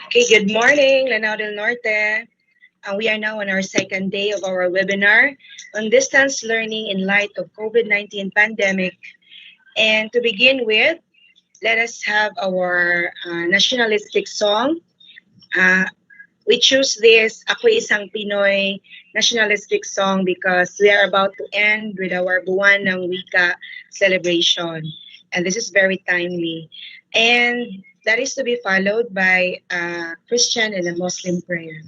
Okay, good morning, Lanao del Norte. We are now on our second day of our webinar on distance learning in light of COVID-19 pandemic. And to begin with, let us have our nationalistic song. Uh, we choose this Ako Isang Pinoy nationalistic song because we are about to end with our Buwan ng Wika celebration. And this is very timely. And that is to be followed by a Christian and a Muslim prayer.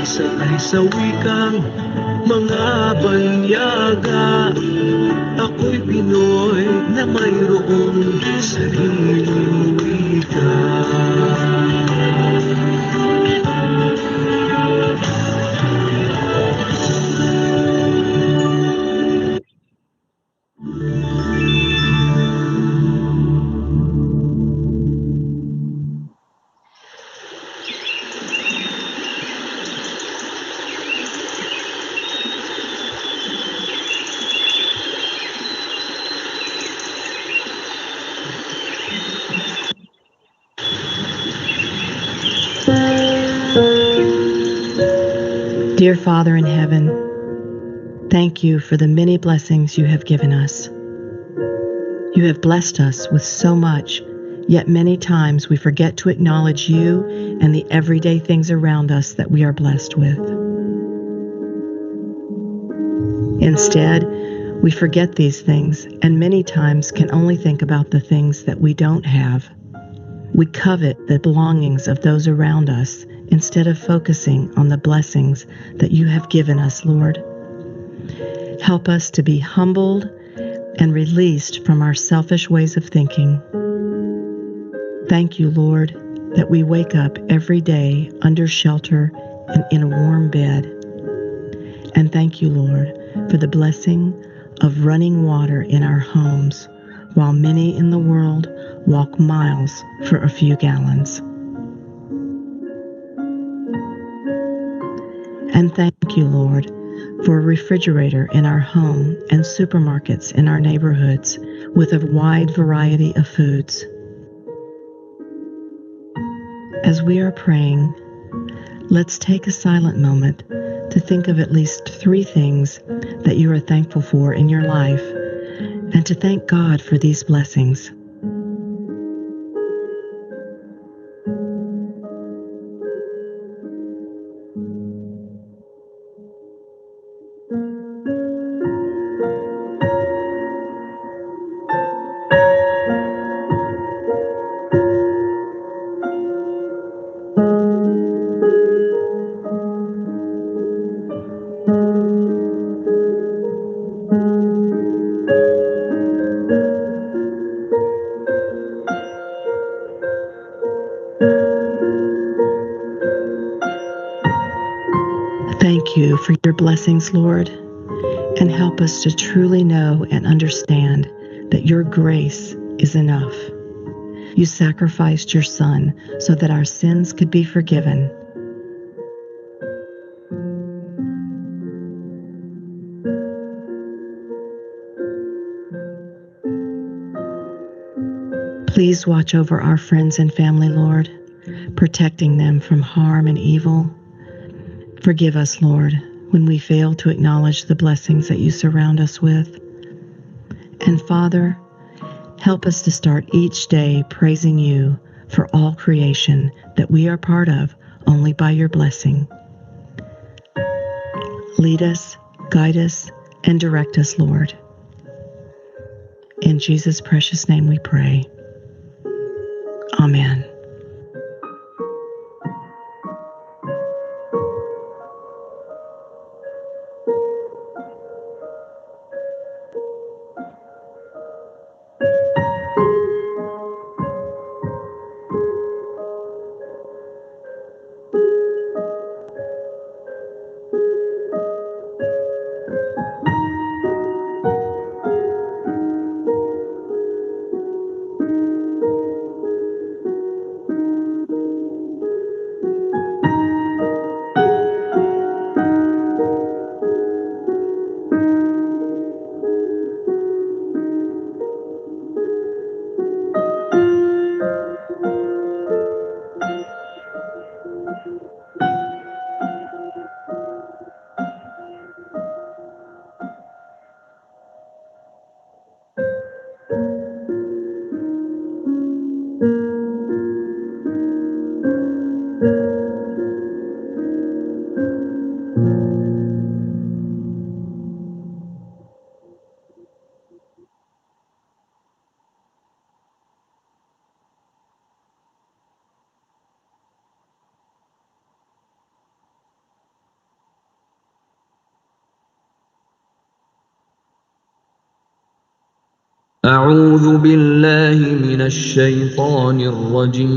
Sanay sa wikang mga banyaga, ako'y Pinoy na mayroong sariling wika. Dear Father in heaven, thank you for the many blessings you have given us. You have blessed us with so much, yet many times we forget to acknowledge you and the everyday things around us that we are blessed with. Instead, we forget these things and many times can only think about the things that we don't have. We covet the belongings of those around us instead of focusing on the blessings that you have given us, Lord. Help us to be humbled and released from our selfish ways of thinking. Thank you, Lord, that we wake up every day under shelter and in a warm bed. And thank you, Lord, for the blessing of running water in our homes, while many in the world walk miles for a few gallons. And thank you, Lord, for a refrigerator in our home and supermarkets in our neighborhoods with a wide variety of foods. As we are praying, let's take a silent moment to think of at least 3 things that you are thankful for in your life and to thank God for these blessings. Thank you for your blessings, Lord, and help us to truly know and understand that your grace is enough. You sacrificed your Son so that our sins could be forgiven. Please watch over our friends and family, Lord, protecting them from harm and evil. Forgive us, Lord, when we fail to acknowledge the blessings that you surround us with. And Father, help us to start each day praising you for all creation that we are part of only by your blessing. Lead us, guide us, and direct us, Lord. In Jesus' precious name we pray. Amen. أعوذ بالله من الشيطان الرجيم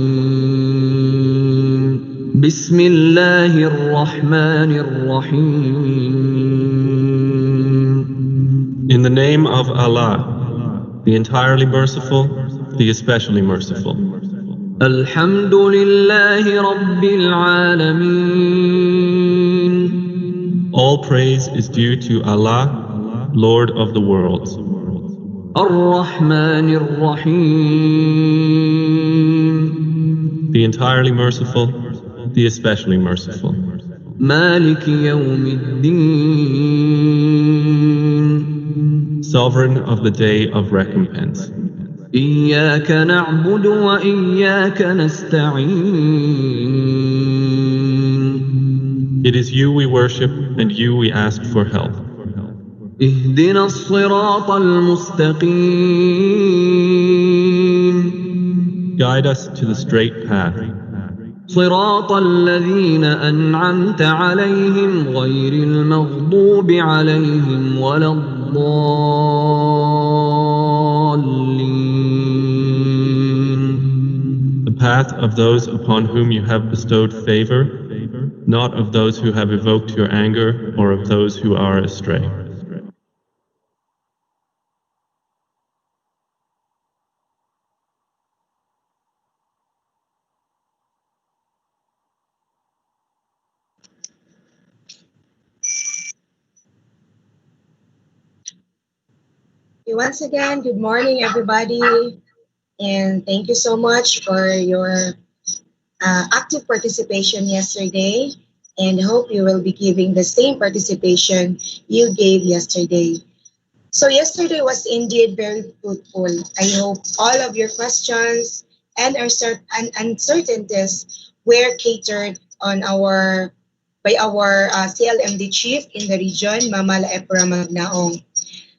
بسم الله الرحمن الرحيم In the name of Allah, the entirely merciful, the especially merciful. الحمد لله رب العالمين All praise is due to Allah, Lord of the worlds. الرحمن الرحيم The entirely merciful, the especially merciful. مالك يوم الدين Sovereign of the day of recompense. إياك نعبد وإياك نستعين It is you we worship and you we ask for help. اهدنا الصراط المستقيم Guide us to the straight path. صراط الذين أنعمت عليهم غير المغضوب عليهم ولا الضالين The path of those upon whom you have bestowed favor, not of those who have evoked your anger or of those who are astray. Once again, good morning, everybody, and thank you so much for your active participation yesterday. And hope you will be giving the same participation you gave yesterday. So yesterday was indeed very fruitful. I hope all of your questions and uncertainties were catered on our by our CLMD chief in the region, Mama Laepra Magnaong.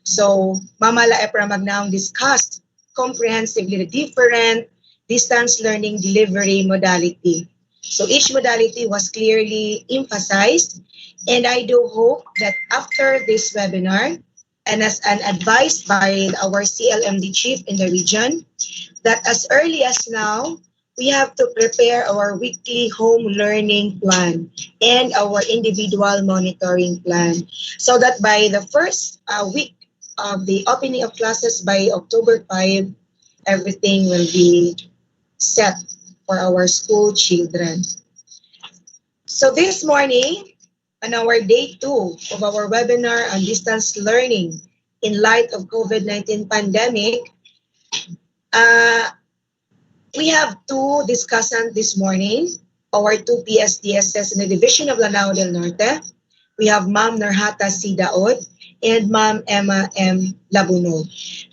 So Mama Laepra Magnaong discussed comprehensively the different distance learning delivery modality. So each modality was clearly emphasized, and I do hope that after this webinar, and as an advice by our CLMD chief in the region, that as early as now, we have to prepare our weekly home learning plan and our individual monitoring plan so that by the first week of the opening of classes by October 5, everything will be set for our school children. So this morning, on our day 2 of our webinar on distance learning in light of COVID-19 pandemic, uh, we have two discussants this morning, our two PSDSs in the Division of Lanao del Norte. We have Ma'am Narhata C. Daod and Ma'am Emma M. Labuno.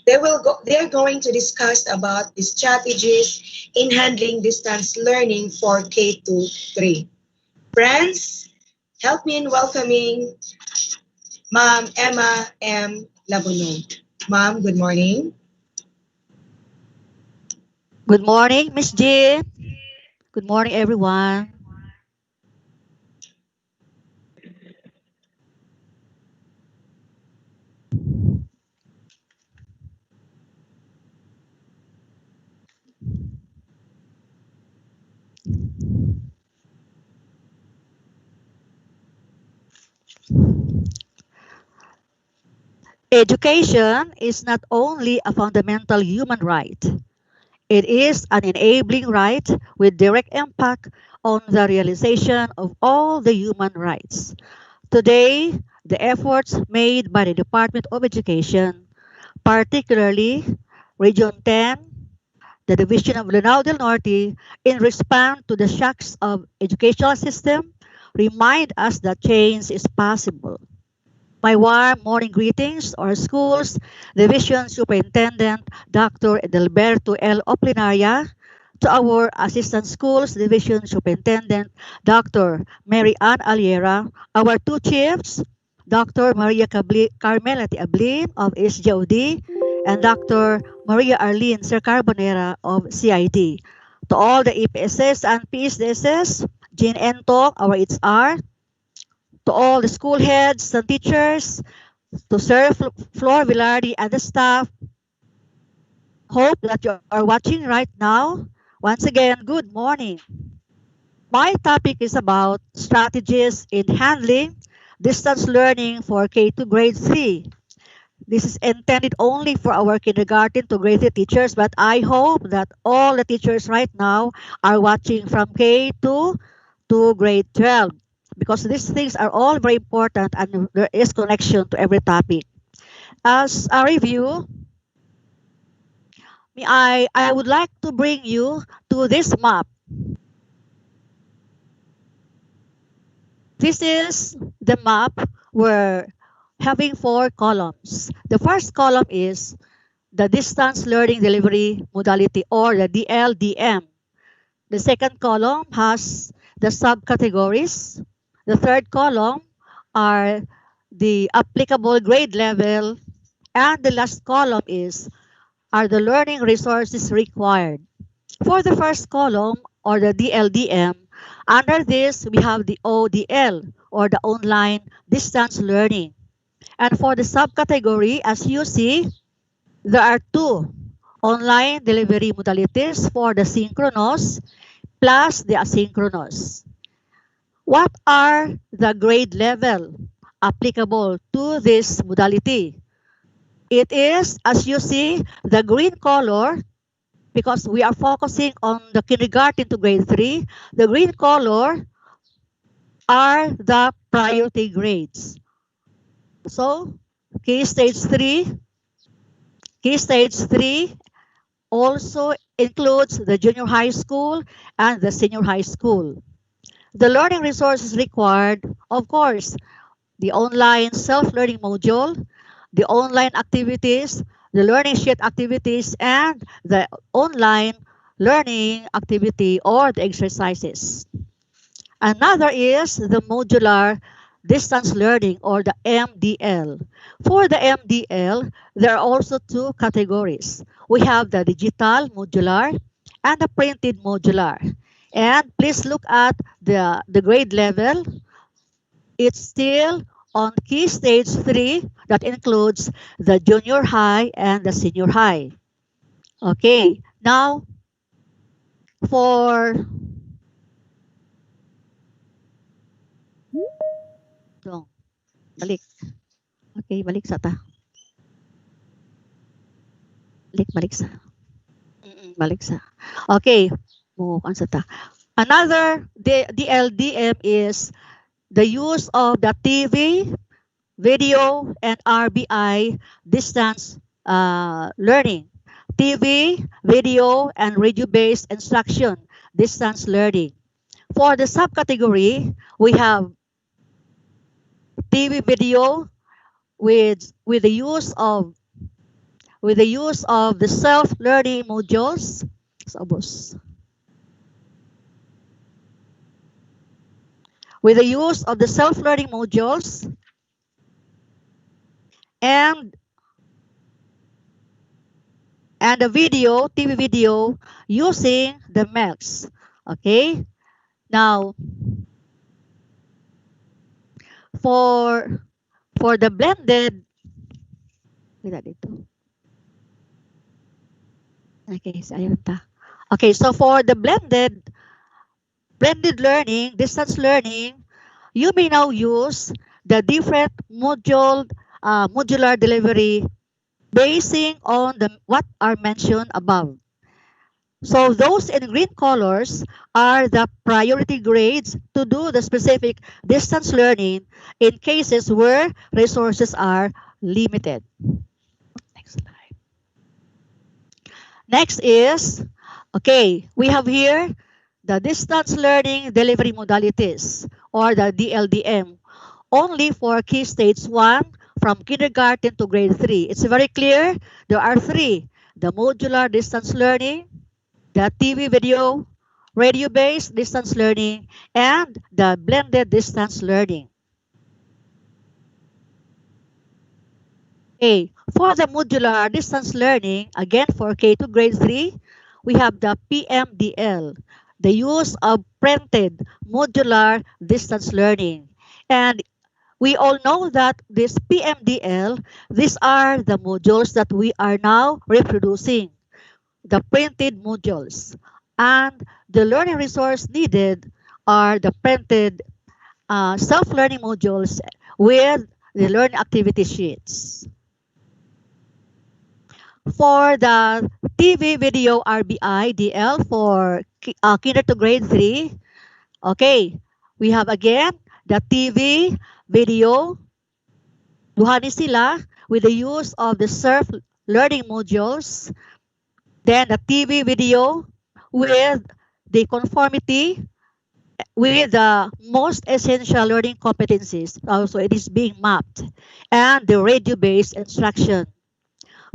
They're going to discuss about the strategies in handling distance learning for K-3. Friends, help me in welcoming Ma'am Emma M. Labuno. Ma'am, good morning. Good morning, Miss G. Good morning, everyone. Education is not only a fundamental human right, it is an enabling right with direct impact on the realization of all the human rights. Today, the efforts made by the Department of Education, particularly Region 10, the Division of Lanao del Norte, in response to the shocks of educational system, remind us that change is possible. My warm morning greetings to our schools Division Superintendent Dr. Edelberto L. Oplinaria, to our Assistant Schools Division Superintendent Dr. Mary Ann Aliera, our two chiefs, Dr. Maria Carmelati Ablin of SGOD, and Dr. Maria Arlene Sir Carbonera of CID. To all the EPSS and PSDSS, Jean Entong, our HR, to all the school heads and teachers, to Sir Flor Villardi and the staff, Hope that you are watching right now. Once again, good morning. My topic is about strategies in handling distance learning for K to grade 3. This is intended only for our kindergarten to grade 3 teachers, but I hope that all the teachers right now are watching from K to grade 12, because these things are all very important and there is connection to every topic. As a review, I would like to bring you to this map. This is the map where having four columns. The first column is the distance learning delivery modality, or the DLDM. The second column has the subcategories. The third column are the applicable grade level. And the last column is are the learning resources required. For the first column, or the DLDM, under this we have the ODL, or the online distance learning. And for the subcategory, as you see, there are two online delivery modalities for the synchronous plus the asynchronous. What are the grade level applicable to this modality? It is, as you see, the green color, because we are focusing on the kindergarten to grade 3. The green color are the priority grades. So, key stage 3, key stage 3 also includes the junior high school and the senior high school. The learning resources required, of course, the online self-learning module, the online activities, the learning sheet activities, and the online learning activity or the exercises. Another is the modular distance learning, or the MDL. For the MDL, there are also two categories. We have the digital modular and the printed modular. And please look at the grade level. It's still on key stage 3, that includes the junior high and the senior high. Okay, now for dong, balik. Okay, balik sa ta. Balik sa. Balik sa. Okay, move on sa ta. Another DLDM is the use of the TV, video, and RBI distance learning. TV, video, and radio-based instruction distance learning. For the subcategory, we have TV video with the use of the self-learning modules. With the use of the self-learning modules and the video, TV video, using the MELCs. Okay. Now, for the blended, okay, so for the blended learning, distance learning, you may now use the different modular delivery basing on what are mentioned above. So those in green colors are the priority grades to do the specific distance learning in cases where resources are limited. Next slide. Next is, okay, we have here the distance learning delivery modalities, or the DLDM, only for key stage 1 from kindergarten to grade 3. It's very clear. There are three: the modular distance learning, the TV video, radio-based distance learning, and the blended distance learning. Okay, for the modular distance learning, again for K to grade 3, we have the PMDL, the use of printed modular distance learning. And we all know that this PMDL, these are the modules that we are now reproducing. the printed modules. And the learning resource needed are the printed self-learning modules with the learning activity sheets. For the TV video RBI DL for kinder to grade 3, okay, we have again the TV video. Duhani sila with the use of the self-learning modules. Then the TV video with the conformity with the most essential learning competencies. Also, it is being mapped. And the radio-based instruction.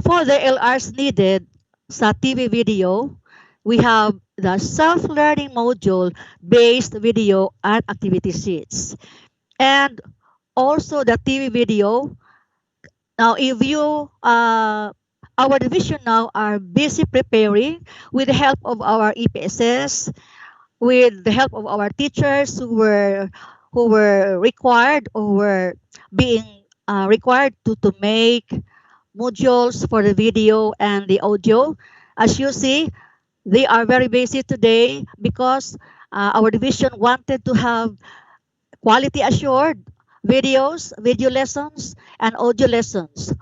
For the LRs needed sa TV video, we have the self-learning module-based video and activity sheets. And also the TV video. Now, if you, our division now are busy preparing with the help of our EPSS, with the help of our teachers who were required or were being required to make modules for the video and the audio. As you see, they are very busy today because our division wanted to have quality assured videos, video lessons, and audio lessons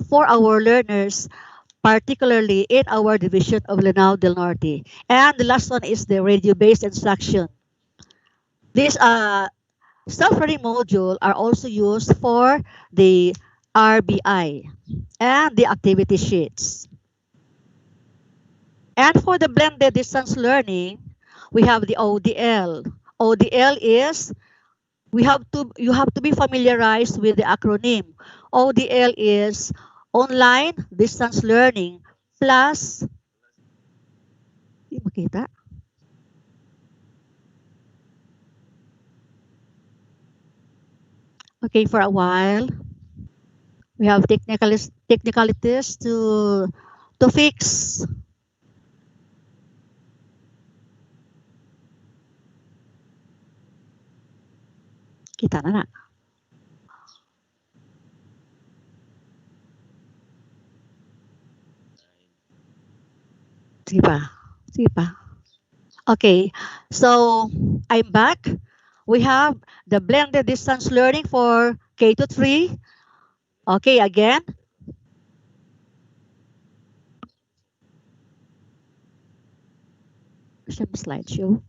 for our learners, particularly in our division of Lanao del Norte. And the last one is the radio-based instruction. These self-learning module are also used for the RBI and the activity sheets. And for the blended distance learning, we have the ODL. ODL is you have to be familiarized with the acronym. ODL is online distance learning plus makita. Okay, for a while we have technicalities to fix. Kita na. Sige pa. Sige pa. Okay, so I'm back. We have the blended distance learning for K to 3. Okay, again. Some slideshow.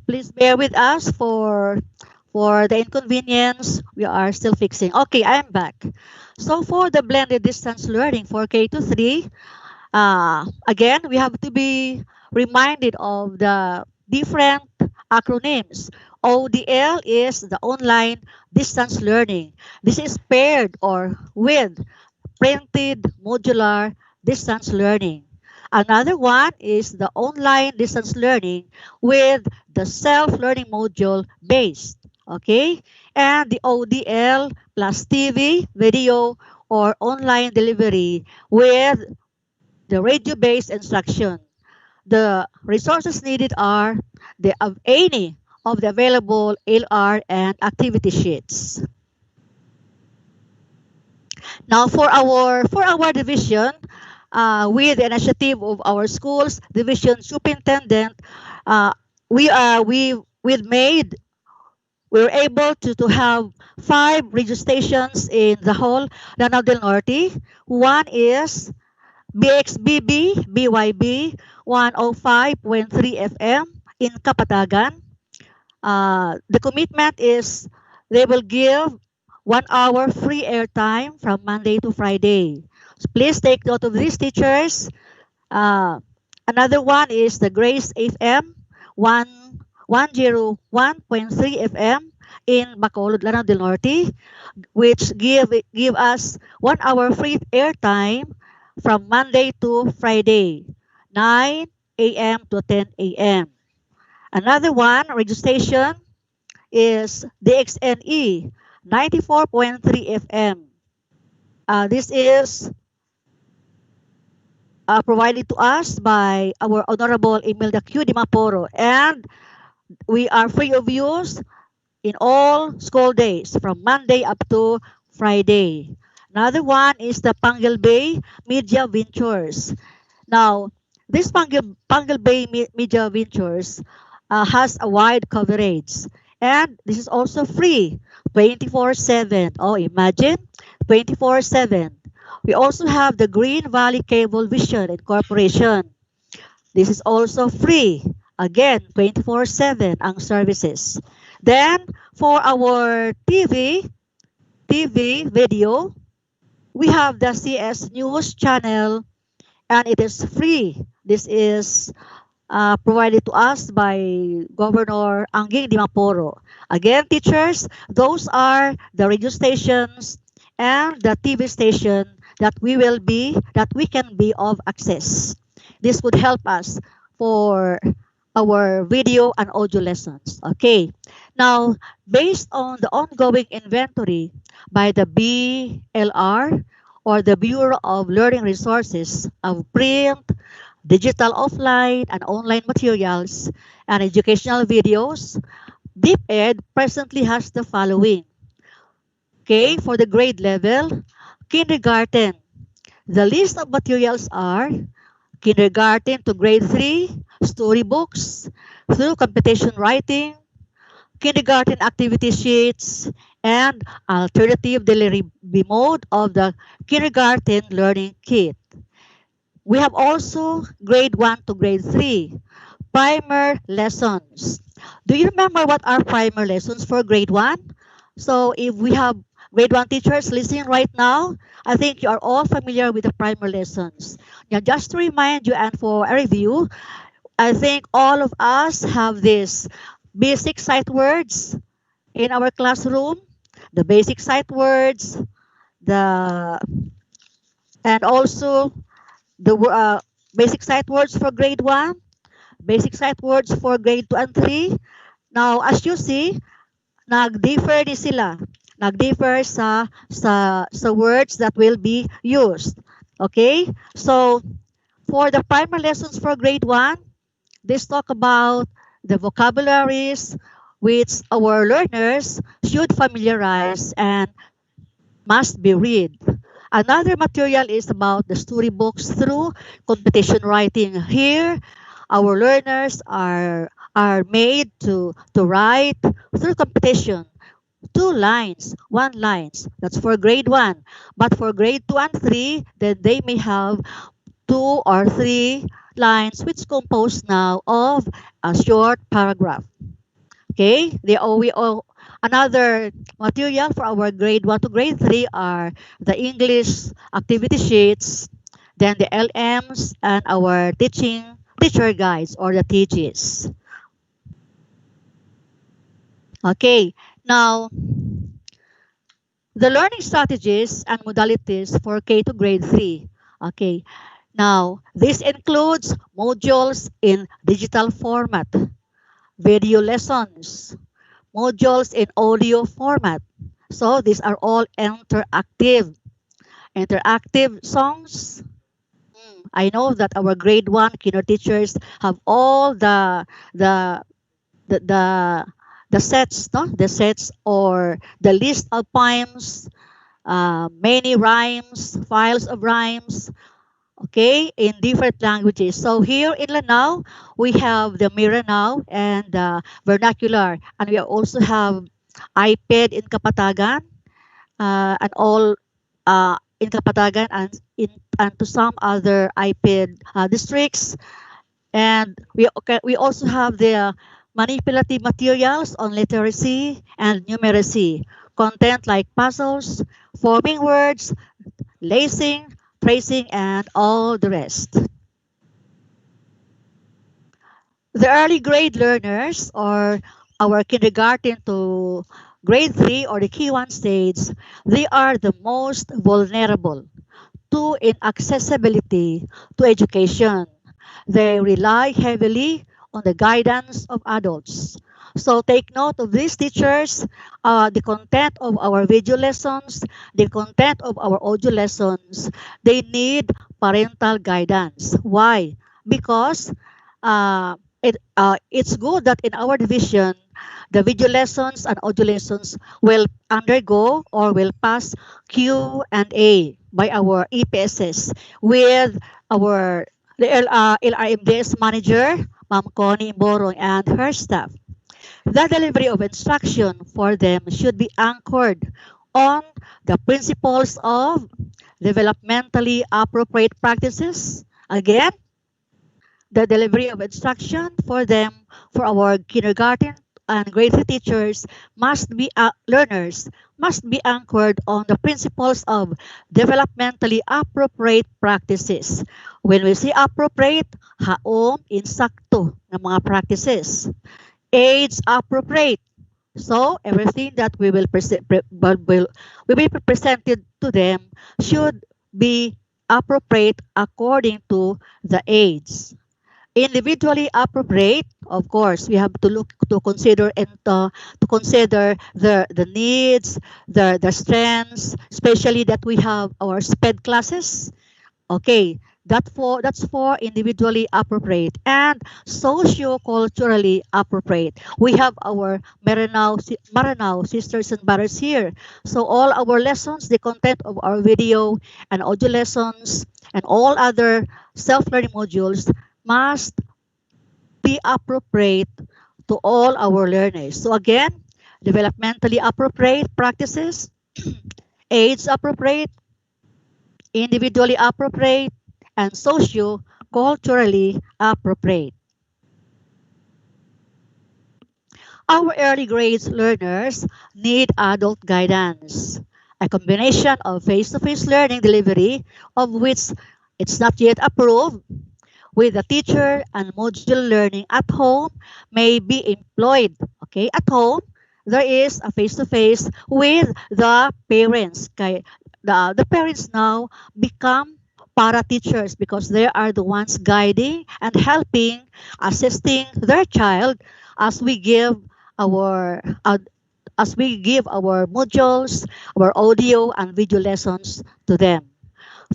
Please bear with us for the inconvenience. We are still fixing. Okay, I'm back. So for the blended distance learning for K to 3, again, we have to be reminded of the different acronyms. ODL is the online distance learning. This is paired or with printed modular distance learning. Another one is the online distance learning with the self-learning module based. Okay? And the ODL plus TV, video, or online delivery with the radio-based instruction. The resources needed are the of any of the available LR and activity sheets. Now for our division, with the initiative of our schools division superintendent, we were able to have 5 radio stations in the whole Lanao del Norte. One is BXBB BYB 105.3 FM in Kapatagan. The commitment is they will give 1 hour free airtime from Monday to Friday. So please take note of these teachers. Another one is the Grace FM 101.3 FM in Bacolod, Lanao del Norte, which give us 1 hour free airtime from Monday to Friday, 9 a.m. to 10 a.m. Another one, registration, is the XNE 94.3 FM. This is provided to us by our Honorable Imelda Q. Dimaporo. And we are free of use in all school days from Monday up to Friday. Another one is the Pangal Bay Media Ventures. Now, this Pangal Bay Media Ventures has a wide coverage, and this is also free 24/7. Oh, imagine 24/7. We also have the Green Valley Cable Vision Incorporation. This is also free. Again, 24/7 ang services. Then, for our TV video, we have the CS News channel, and it is free. This is provided to us by Governor Anging Dimaporo. Again, teachers, those are the radio stations and the TV station that we can be of access. This would help us for our video and audio lessons. Okay. Now, based on the ongoing inventory by the BLR or the Bureau of Learning Resources of print, digital offline and online materials and educational videos, DepEd presently has the following. Okay, for the grade level, kindergarten. The list of materials are kindergarten to grade 3, storybooks, through competition writing, kindergarten activity sheets, and alternative delivery mode of the kindergarten learning kit. We have also grade 1 to grade 3, primer lessons. Do you remember what are primer lessons for grade 1? So if we have grade 1 teachers listening right now, I think you are all familiar with the primer lessons. Now, just to remind you and for a review, I think all of us have this basic sight words in our classroom, the basic sight words, the and also the basic sight words for grade 1, basic sight words for grade 2 and 3. Now, as you see, nag-differ din sila. Nag-differ sa words that will be used. Okay? So, for the primer lessons for grade 1, this talk about the vocabularies which our learners should familiarize and must be read. Another material is about the storybooks through competition writing. Here, our learners are made to write through competition. 2 lines, 1 lines. That's for grade 1. But for grade 2 and 3, then they may have 2 or 3 lines which compose now of a short paragraph. Okay, another material for our grade 1 to grade 3 are the English activity sheets, then the LMs, and our teacher guides or the TGs. Okay, now the learning strategies and modalities for K to grade 3. Okay, now this includes modules in digital format, video lessons, modules in audio format. So these are all interactive. Interactive songs. I know that our grade 1 kinder teachers have all the, the, the sets, no? The sets or the list of poems, many rhymes, files of rhymes, okay, in different languages. So here in Lanao, we have the Miranao and the vernacular, and we also have iPad in Kapatagan, and all in Kapatagan and to some other iPad districts. And we also have the manipulative materials on literacy and numeracy, content like puzzles, forming words, lacing, tracing, and all the rest. The early grade learners, or our kindergarten to grade 3 or the K1 stage, they are the most vulnerable to inaccessibility to education. They rely heavily on the guidance of adults. So take note of these teachers, the content of our video lessons, the content of our audio lessons. They need parental guidance. Why? Because it's good that in our division, the video lessons and audio lessons will undergo or will pass Q&A by our EPSs with our LRMDS manager, Ma'am Connie Borong, and her staff. The delivery of instruction for them should be anchored on the principles of developmentally appropriate practices. Again, the delivery of instruction for them, for our kindergarten and grade 3 teachers, learners must be anchored on the principles of developmentally appropriate practices. When we say appropriate, haom, insakto ng mga practices. Age appropriate. So everything that we will be presented to them should be appropriate according to the age. Individually appropriate, of course, we have to look to consider and to consider the needs, the strengths, especially that we have our SPED classes. Okay, that's for individually appropriate and socio-culturally appropriate. We have our Maranao sisters and brothers here. So all our lessons, the content of our video and audio lessons and all other self-learning modules must be appropriate to all our learners. So again, developmentally appropriate practices, age appropriate, individually appropriate, and socio-culturally appropriate. Our early grades learners need adult guidance, a combination of face-to-face learning delivery, of which it's not yet approved, with the teacher and modular learning at home may be employed. Okay, at home, there is a face-to-face with the parents. Okay, the parents now become para teachers because they are the ones guiding and helping, assisting their child as we give our modules, our audio and video lessons to them.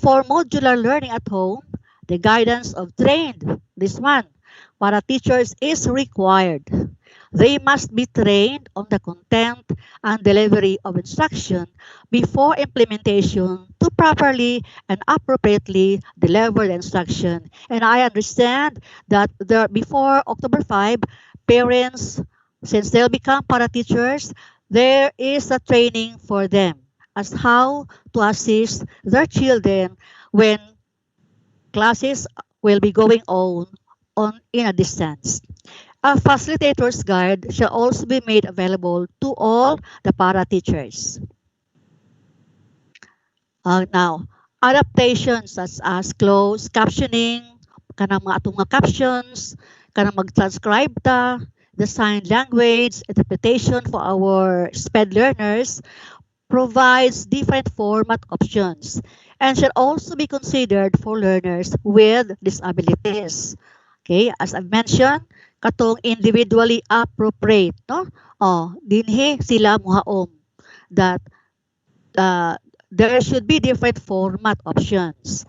For modular learning at home, the guidance of trained, this one, para teachers is required. They must be trained on the content and delivery of instruction before implementation to properly and appropriately deliver the instruction. And I understand that before October 5, parents, since they'll become para teachers, there is a training for them as how to assist their children when classes will be going on in a distance. A facilitator's guide shall also be made available to all the para teachers. Now, adaptations such as closed captioning, kanang mga atong mga captions, kanang mag-transcribe ta, the sign language, interpretation for our SPED learners, provides different format options and should also be considered for learners with disabilities. Okay, as I've mentioned, katong individually appropriate, no? Dinhi sila muhaom that there should be different format options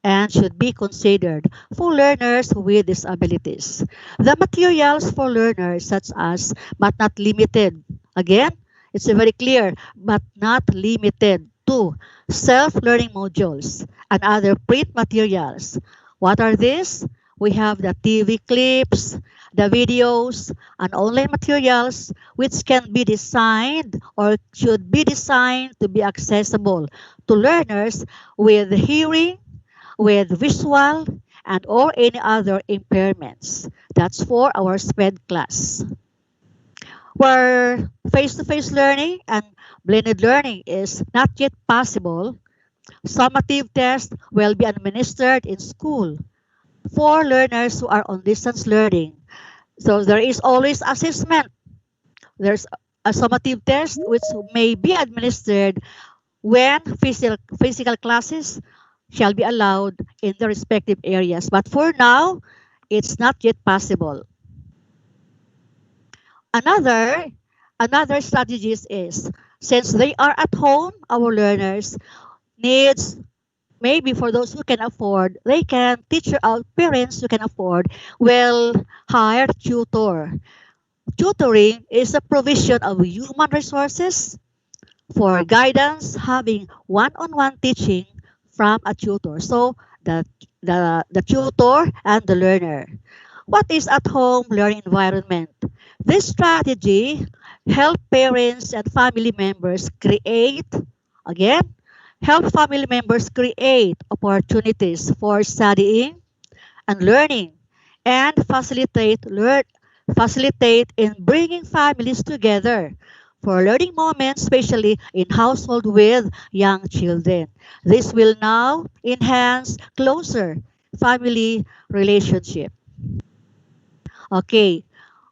and should be considered for learners with disabilities. The materials for learners such as, but not limited, again, it's very clear, but not limited to self-learning modules and other print materials. What are these? We have the TV clips, the videos, and online materials which can be designed or should be designed to be accessible to learners with hearing, with visual, and or any other impairments. That's for our SPED class. Where face-to-face learning and blended learning is not yet possible, summative tests will be administered in school for learners who are on distance learning. So there is always assessment. There's a summative test which may be administered when physical classes shall be allowed in the respective areas. But for now, it's not yet possible. Another strategies is, since they are at home, our learners needs maybe for those who can afford, they can teacher out parents who can afford will hire tutor. Tutoring is a provision of human resources for guidance, having one-on-one teaching from a tutor. So the tutor and the learner. What is at home learning environment? This strategy help parents and family members create, again, help family members create opportunities for studying and learning and facilitate in bringing families together for learning moments, especially in household with young children. This will now enhance closer family relationship. Okay,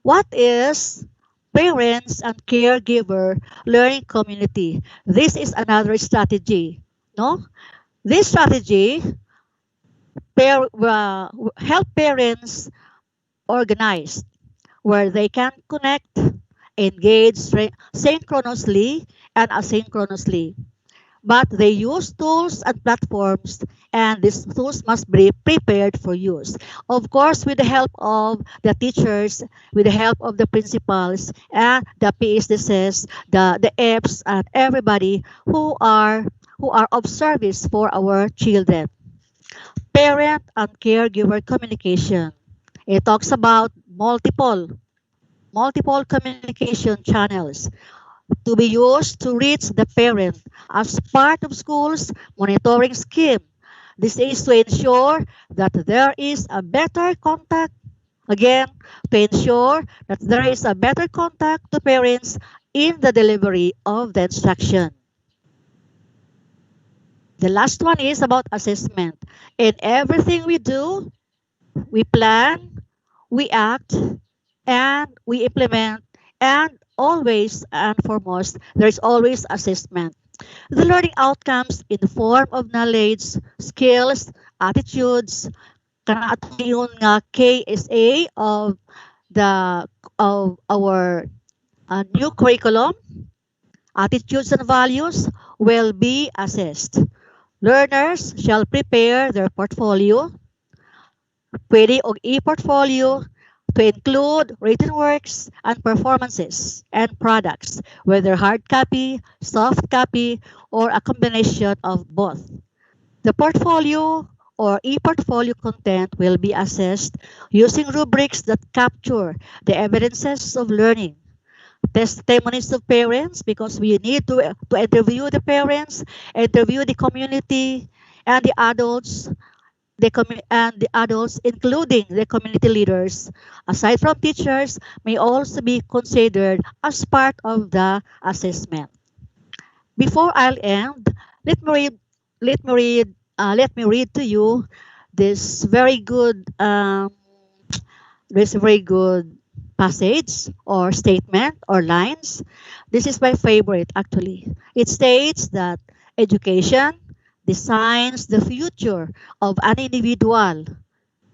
what is parents and caregiver learning community? This is another strategy. No, this strategy help parents organize where they can connect, engage synchronously and asynchronously. But they use tools and platforms, and these tools must be prepared for use. Of course, with the help of the teachers, with the help of the principals, and the PSDSs, the apps, and everybody who are of service for our children. Parent and caregiver communication. It talks about multiple communication channels to be used to reach the parent as part of school's monitoring scheme. This is to ensure that there is a better contact, again, to ensure that there is a better contact to parents in the delivery of the instruction. The last one is about assessment. In everything we do, we plan, we act, and we implement, and always and foremost, there's always assessment. The learning outcomes in the form of knowledge, skills, attitudes, kana ato ngayon nga KSA of our new curriculum, attitudes and values will be assessed. Learners shall prepare their portfolio, pwede og e-portfolio to include written works and performances and products, whether hard copy, soft copy, or a combination of both. The portfolio or e-portfolio content will be assessed using rubrics that capture the evidences of learning. Testimonies of parents, because we need to interview the parents, interview the community, and the adults and the adults, including the community leaders, aside from teachers, may also be considered as part of the assessment. Before I'll end, let me read, let me read to you this very good, this very good passage or statement or lines. This is my favorite actually. It states that education designs the future of an individual,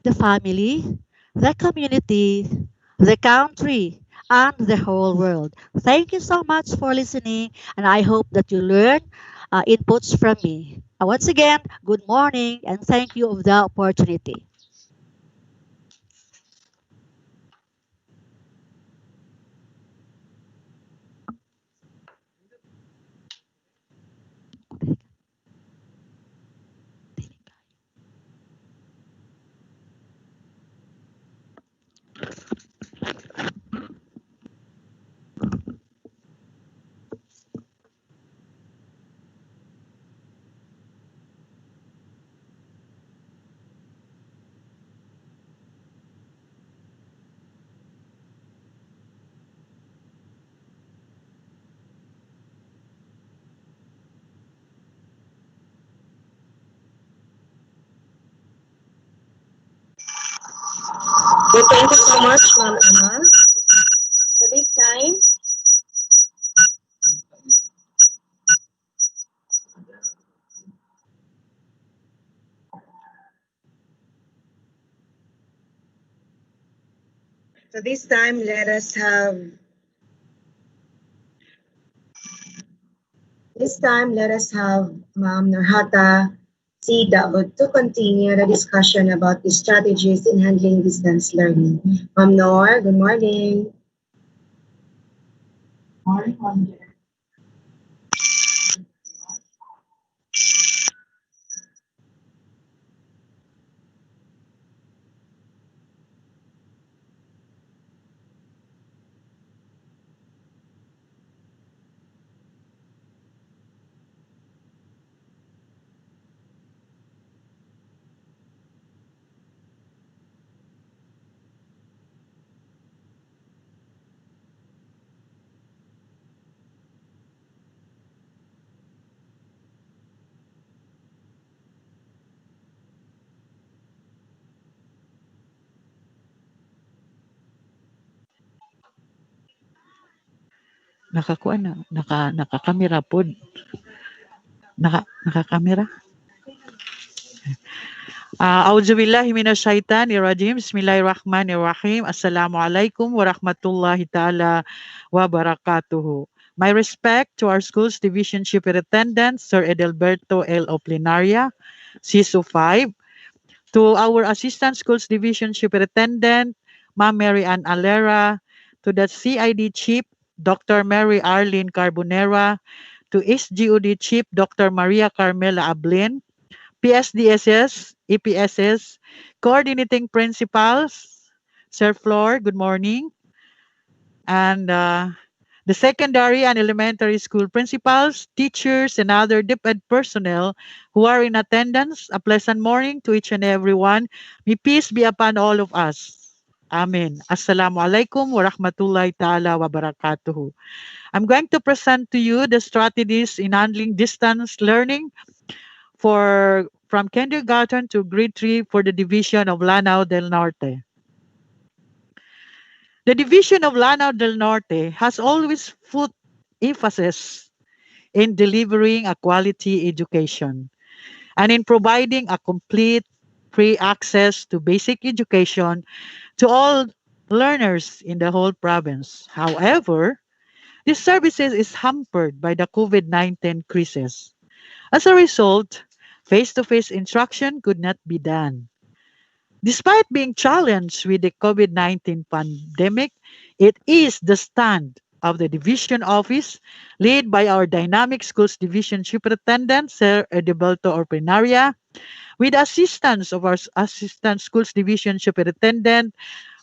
the family, the community, the country, and the whole world. Thank you so much for listening, and I hope that you learn inputs from me. Once again, good morning, and thank you of the opportunity. Well, thank you so much, Ma'am Emma. So this time, so this time, let us have Ma'am Nurhata to continue the discussion about the strategies in handling distance learning. Nor, good morning. Nakakuan na, nakakamera pod. Nakakamera. A'udzu billahi minasyaitonir rajim. Bismillahirrahmanirrahim. Assalamualaikum warahmatullahi taala wabarakatuh. My respect to our school's division superintendent, Sir Edelberto L. Oplinaria, CISO 5, to our assistant schools division superintendent, Ma'am Mary Ann Alera, to the CID chief, Dr. Mary Arlene Carbonera, to SGOD chief, Dr. Maria Carmela Ablin, PSDSS, EPSS, coordinating principals, Sir Flor, good morning, and the secondary and elementary school principals, teachers, and other DepEd personnel who are in attendance. A pleasant morning to each and every one. May peace be upon all of us. Amen. Assalamu alaikum wa rahmatullahi ta'ala wa barakatuhu. I'm going to present to you the strategies in handling distance learning for from kindergarten to grade 3 for the division of Lanao del Norte. The division of Lanao del Norte has always put emphasis in delivering a quality education and in providing a complete free access to basic education to all learners in the whole province. However, this services is hampered by the COVID-19 crisis. As a result, face-to-face instruction could not be done. Despite being challenged with the COVID-19 pandemic, it is the stand of the division office led by our dynamic schools division superintendent, Sir Edebalto Orpinaria, with assistance of our assistant schools division superintendent,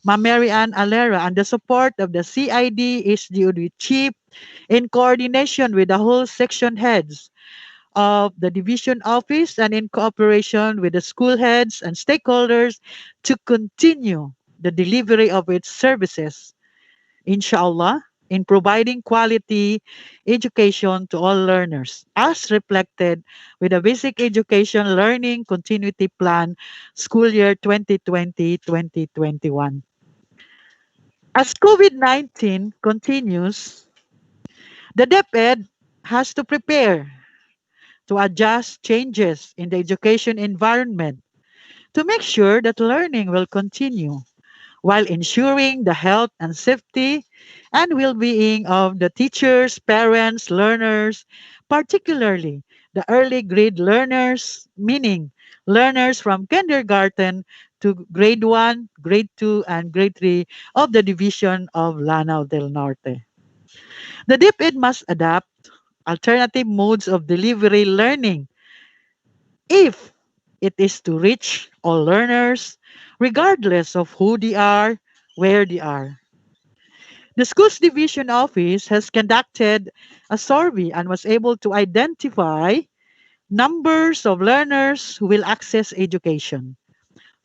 Ma'am Mary Ann Alera, and the support of the CID HDOD chief in coordination with the whole section heads of the division office and in cooperation with the school heads and stakeholders to continue the delivery of its services, inshallah, in providing quality education to all learners, as reflected with the Basic Education Learning Continuity Plan school year 2020-2021. As COVID-19 continues, the DepEd has to prepare to adjust changes in the education environment to make sure that learning will continue while ensuring the health and safety and well-being of the teachers, parents, learners, particularly the early grade learners, meaning learners from kindergarten to grade 1, grade 2, and grade 3 of the division of Lanao del Norte. The DepEd must adapt alternative modes of delivery learning if it is to reach all learners, regardless of who they are, where they are. The school's division office has conducted a survey and was able to identify numbers of learners who will access education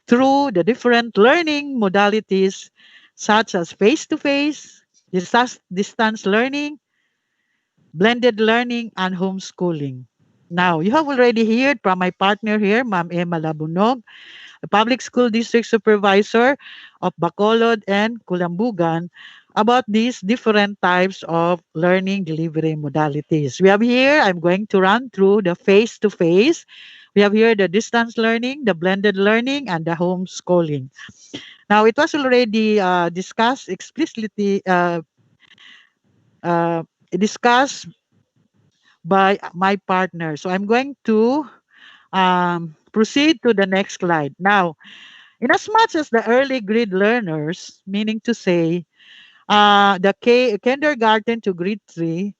through the different learning modalities such as face-to-face, distance learning, blended learning, and homeschooling. Now, you have already heard from my partner here, Ma'am Emma Labunog, the public school district supervisor of Bacolod and Kulambugan, about these different types of learning delivery modalities. We have here, I'm going to run through the face-to-face. We have here the distance learning, the blended learning, and the homeschooling. Now, it was already discussed explicitly, discussed by my partner. So I'm going to Proceed to the next slide. Now, in as much as the early grade learners, meaning to say the kindergarten to grade 3,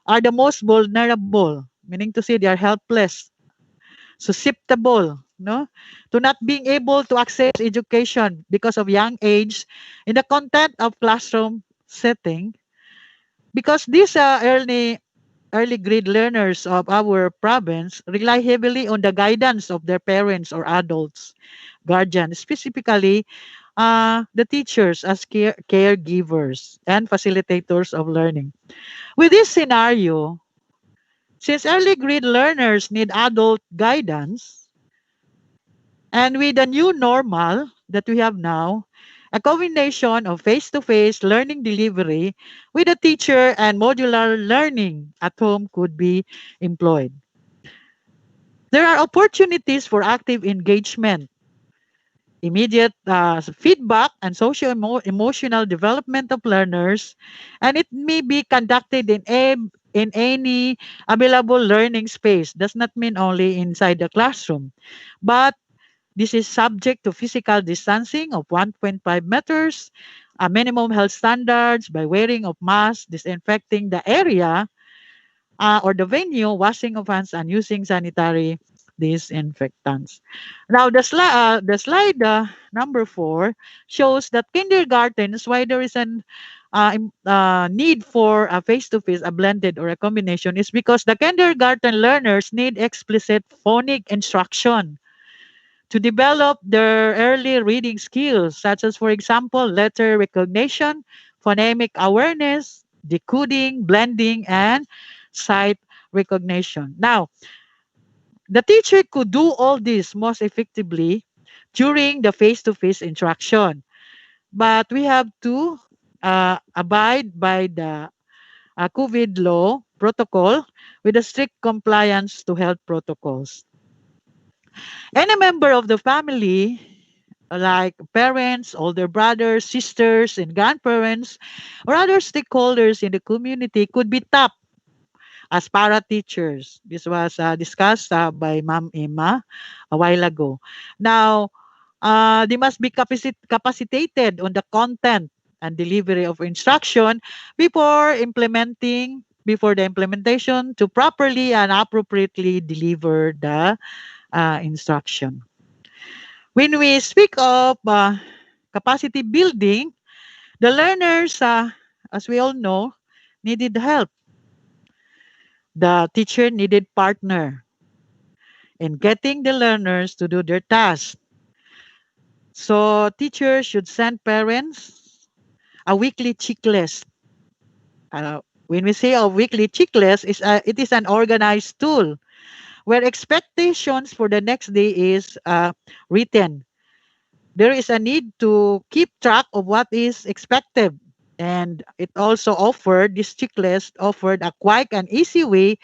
are the most vulnerable, meaning to say they are helpless, susceptible, no, to not being able to access education because of young age in the content of classroom setting. Because these early grade learners of our province rely heavily on the guidance of their parents or adults, guardians, specifically the teachers as caregivers and facilitators of learning. With this scenario, since early grade learners need adult guidance, and with the new normal that we have now, a combination of face-to-face learning delivery with a teacher and modular learning at home could be employed. There are opportunities for active engagement, immediate feedback, and social emotional development of learners, and it may be conducted in any available learning space. Does not mean only inside the classroom, but this is subject to physical distancing of 1.5 meters, a minimum health standards by wearing of masks, disinfecting the area or the venue, washing of hands, and using sanitary disinfectants. Now, the slide number 4 shows that kindergartens, why there is an need for a face-to-face, a blended or a combination, is because the kindergarten learners need explicit phonic instruction to develop their early reading skills, such as, for example, letter recognition, phonemic awareness, decoding, blending, and sight recognition. Now, the teacher could do all this most effectively during the face to face interaction, but we have to abide by the COVID law protocol with a strict compliance to health protocols. Any member of the family, like parents, older brothers, sisters, and grandparents, or other stakeholders in the community, could be tapped as para teachers. This was discussed by Ma'am Emma a while ago. Now, they must be capacitated on the content and delivery of instruction before the implementation to properly and appropriately deliver the instruction. When we speak of capacity building, the learners, as we all know, needed help. The teacher needed partner in getting the learners to do their tasks. So teachers should send parents a weekly checklist. When we say a weekly checklist, it is an organized tool where expectations for the next day is written. There is a need to keep track of what is expected. And this checklist offered a quick and easy way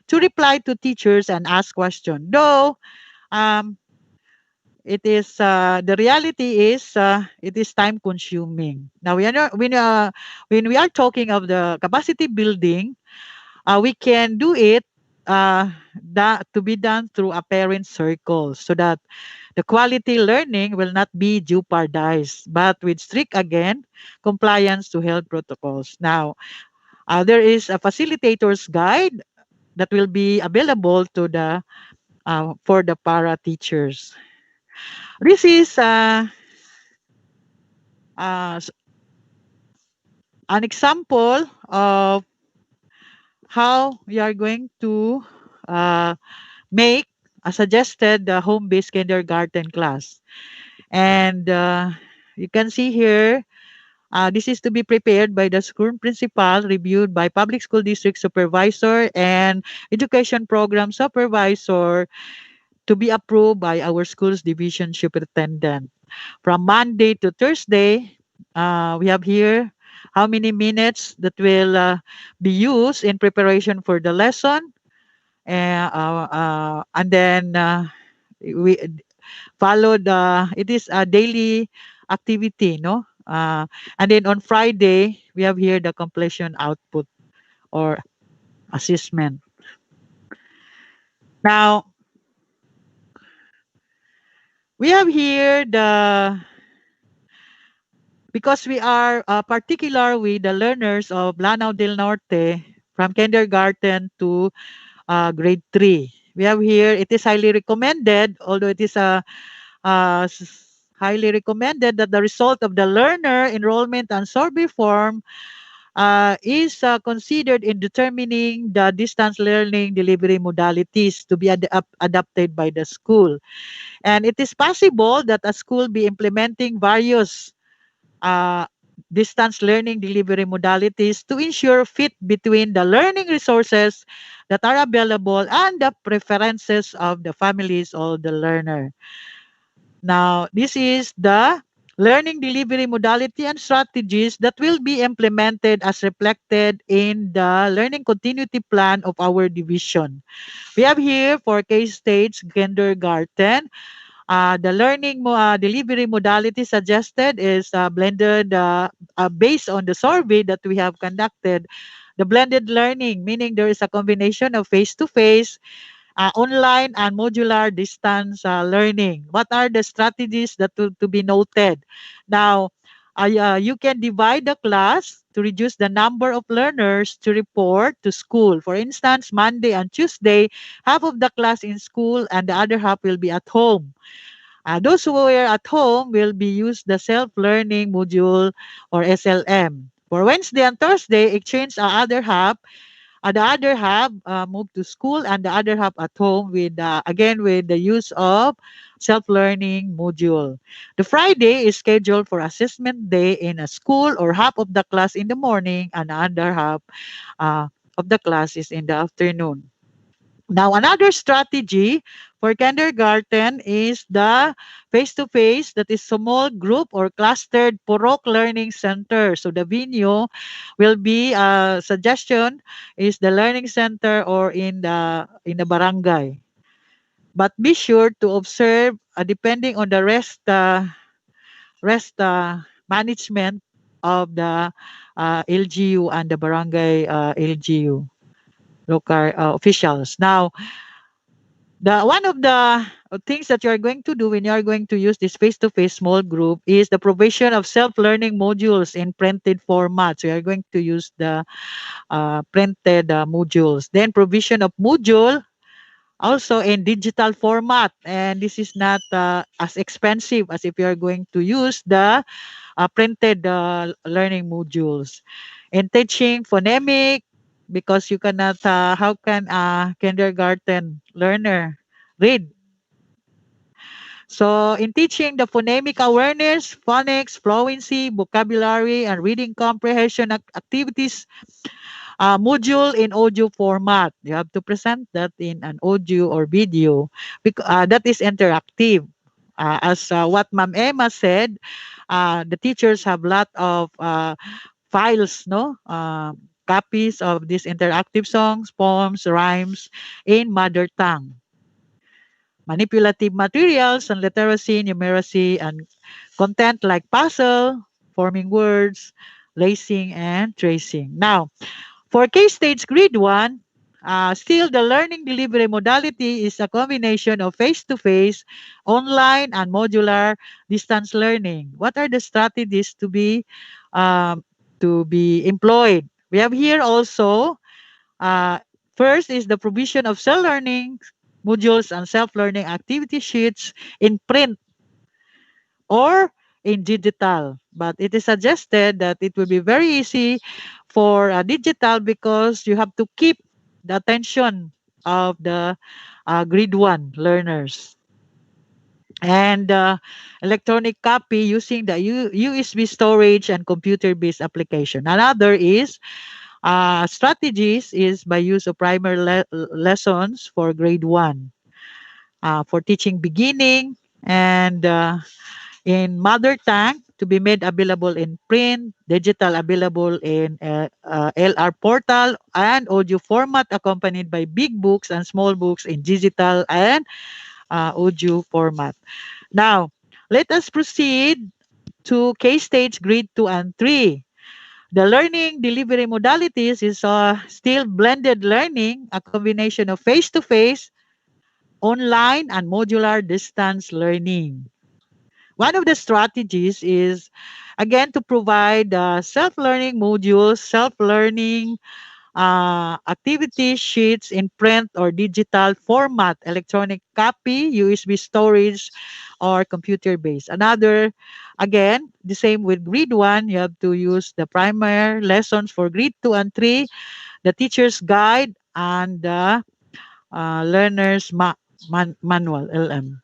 to reply to teachers and ask questions. Though um, the reality is it is time consuming. Now when we are talking of the capacity building, we can do it to be done through a parent circle so that the quality learning will not be jeopardized, but with strict, again, compliance to health protocols. Now, there is a facilitator's guide that will be available to the for the para teachers. This is uh, an example of how we are going to uh, make a suggested home-based kindergarten class. And you can see here, this is to be prepared by the school principal, reviewed by public school district supervisor and education program supervisor, to be approved by our school's division superintendent. From Monday to Thursday, we have here how many minutes that will be used in preparation for the lesson. And then we followed, it is a daily activity, no? And then on Friday, we have here the completion output or assessment. Now, We have here because we are particular with the learners of Lanao del Norte from kindergarten to grade 3. We have here, it is highly recommended, although it is highly recommended that the result of the learner enrollment and survey form is considered in determining the distance learning delivery modalities to be adapted by the school. And it is possible that a school be implementing various uh, distance learning delivery modalities to ensure fit between the learning resources that are available and the preferences of the families or the learner. Now, this is the learning delivery modality and strategies that will be implemented as reflected in the learning continuity plan of our division. We have here for K-Stage Kindergarten, the learning delivery modality suggested is blended based on the survey that we have conducted. The blended learning, meaning there is a combination of face-to-face, online, and modular distance learning. What are the strategies that to be noted? Now, you can divide the class to reduce the number of learners to report to school. For instance, Monday and Tuesday, half of the class in school and the other half will be at home. Those who are at home will be used the self-learning module or SLM. For Wednesday and Thursday, exchange other half. The other half move to school and the other half at home with again with the use of self-learning module. The Friday is scheduled for assessment day in a school or half of the class in the morning and the other half uh, of the class is in the afternoon. Now, another strategy for kindergarten is the face-to-face, that is small group or clustered Purok Learning Center. So the venue will be suggestion is the learning center or in the barangay. But be sure to observe depending on the rest management of the LGU and the barangay LGU local officials. Now, the one of the things that you are going to do when you are going to use this face-to-face small group is the provision of self-learning modules in printed format. So you are going to use the printed modules. Then provision of module also in digital format, and this is not as expensive as if you are going to use the printed learning modules. In teaching phonemic, because you cannot, how can a kindergarten learner read? So in teaching the phonemic awareness, phonics, fluency, vocabulary, and reading comprehension activities, module in audio format. You have to present that in an audio or video because that is interactive. As what Ma'am Emma said, the teachers have lot of files, no, copies of these interactive songs, poems, rhymes in mother tongue. Manipulative materials and literacy, numeracy, and content like puzzle, forming words, lacing, and tracing. Now, for K-Stage Grade 1, still the learning delivery modality is a combination of face-to-face, online, and modular distance learning. What are the strategies to be employed? We have here also, uh, first is the provision of self-learning modules and self-learning activity sheets in print or in digital. But it is suggested that it will be very easy for digital because you have to keep the attention of the grade 1 learners. And electronic copy using the USB storage and computer-based application. Another is strategies is by use of primary lessons for grade 1 for teaching beginning and in mother tongue to be made available in print, digital available in LR portal, and audio format accompanied by big books and small books in digital and audio format. Now, let us proceed to K-Stage Grade 2 and 3. The learning delivery modalities is still blended learning, a combination of face-to-face, online and modular distance learning. One of the strategies is, again, to provide self-learning modules, self-learning activity sheets in print or digital format, electronic copy, USB storage, or computer-based. Another, again, the same with grade 1, you have to use the primer lessons for grade 2 and 3, the teacher's guide, and the learner's manual, LM,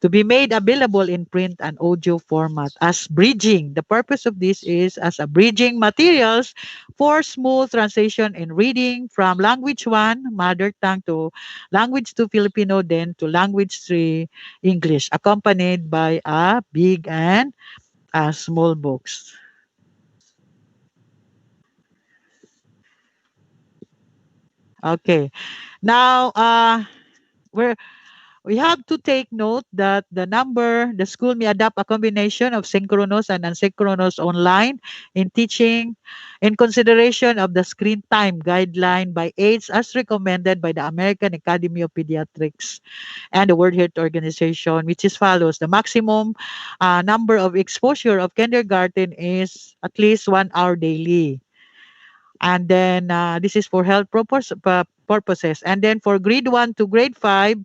to be made available in print and audio format as bridging. The purpose of this is as a bridging materials for smooth transition in reading from language 1, mother tongue, to language 2, Filipino, then to language 3, English, accompanied by a big and a small books. Okay. Now, we're we have to take note that the school may adopt a combination of synchronous and asynchronous online in teaching in consideration of the screen time guideline by age as recommended by the American Academy of Pediatrics and the World Health Organization, which is follows. The maximum number of exposure of kindergarten is at least 1 hour daily. And then this is for health purposes. And then for grade 1 to grade 5,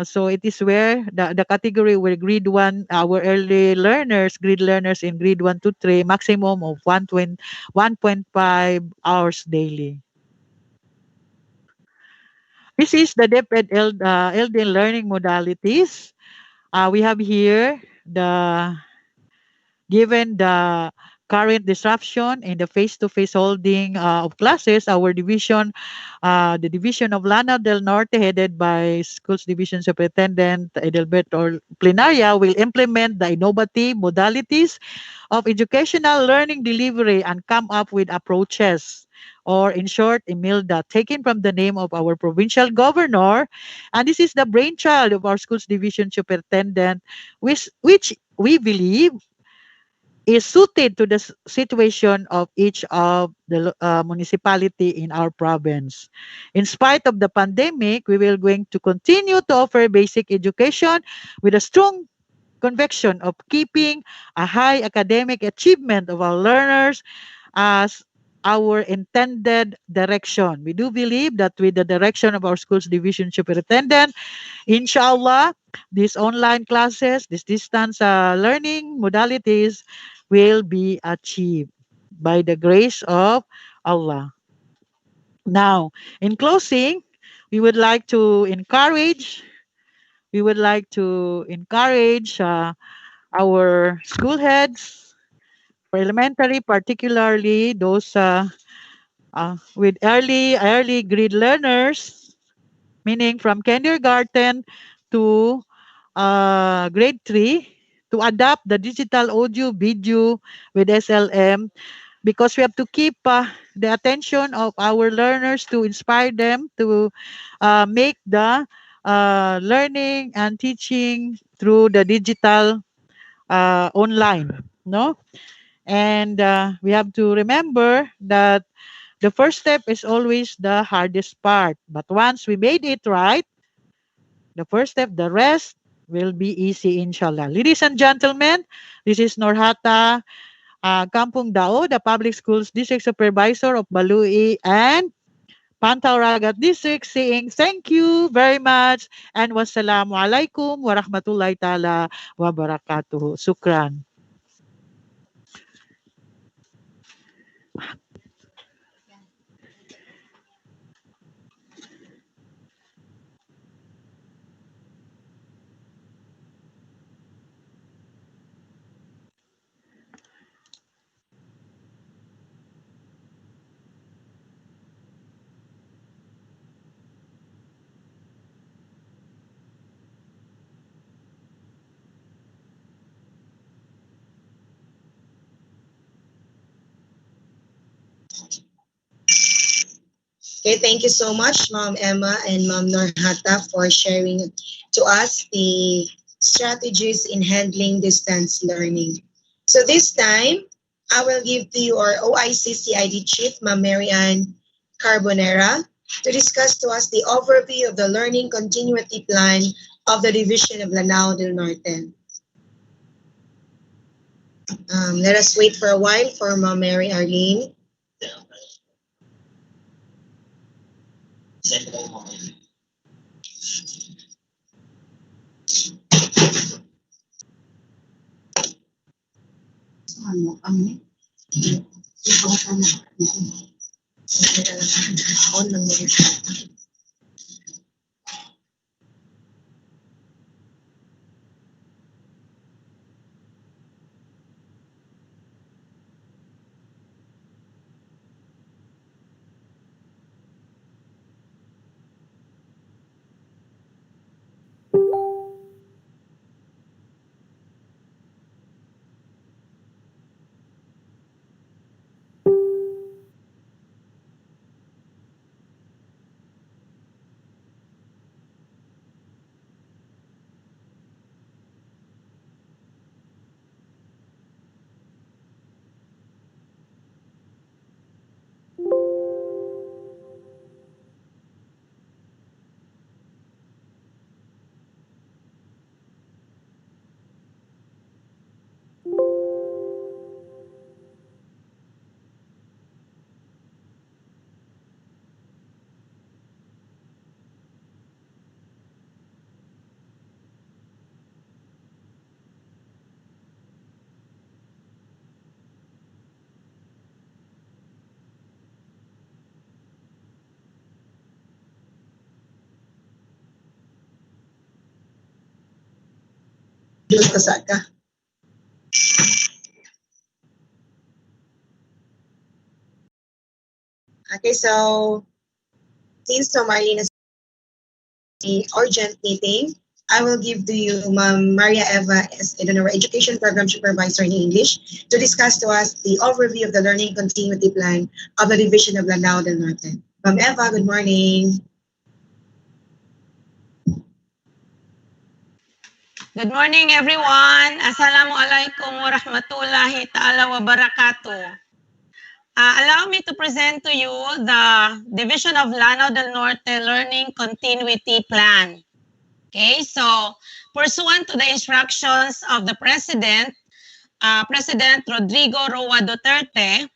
so it is where the category where grade 1, our early learners, grade learners in grade 1 to 3, maximum of 1.5 hours daily. This is the DepEd LD learning modalities. We have here given the current disruption in the face-to-face holding of classes, our division, the division of Lana del Norte, headed by Schools Division Superintendent Edelberto Plenaria, will implement the innovative modalities of educational learning delivery and come up with approaches, or in short, IMILDA, taken from the name of our provincial governor. And this is the brainchild of our Schools Division Superintendent, which we believe is suited to the situation of each of the municipality in our province. In spite of the pandemic, we will going to continue to offer basic education with a strong conviction of keeping a high academic achievement of our learners as our intended direction. We do believe that with the direction of our schools division superintendent, inshallah, these online classes, these distance learning modalities will be achieved by the grace of Allah. Now, in closing, we would like to encourage we would like to encourage our school heads for elementary, particularly those with early grade learners, meaning from kindergarten to grade 3, to adapt the digital audio video with SLM, because we have to keep the attention of our learners to inspire them to make the learning and teaching through the digital online, no? And we have to remember that the first step is always the hardest part. But once we made it right, the first step, the rest will be easy, inshallah. Ladies and gentlemen, this is Norhata Kampung Dao, the Public Schools District Supervisor of Balui and Pantauragat District, saying thank you very much and wassalamu alaikum wa rahmatullahi ta'ala wa barakatuhu. Sukran. Okay, thank you so much, Mom Emma and Mom Norhata, for sharing to us the strategies in handling distance learning. So this time, I will give to you our OIC CID Chief, Ma'am Marianne Carbonera, to discuss to us the overview of the learning continuity plan of the Division of Lanao del Norte. Let us wait for a while for Ma'am Mary Arlene. Okay, so since Marlene is the urgent meeting, I will give to you Ma'am Maria Eva as our Education Program Supervisor in English to discuss to us the overview of the learning continuity plan of the Division of Lanao del Norte. Ma'am Eva, good morning. Good morning, everyone. Assalamualaikum warahmatullahi ta'ala wabarakatuh. Allow me to present to you the Division of Lanao del Norte Learning Continuity Plan. Okay, so pursuant to the instructions of the President, President Rodrigo Roa Duterte,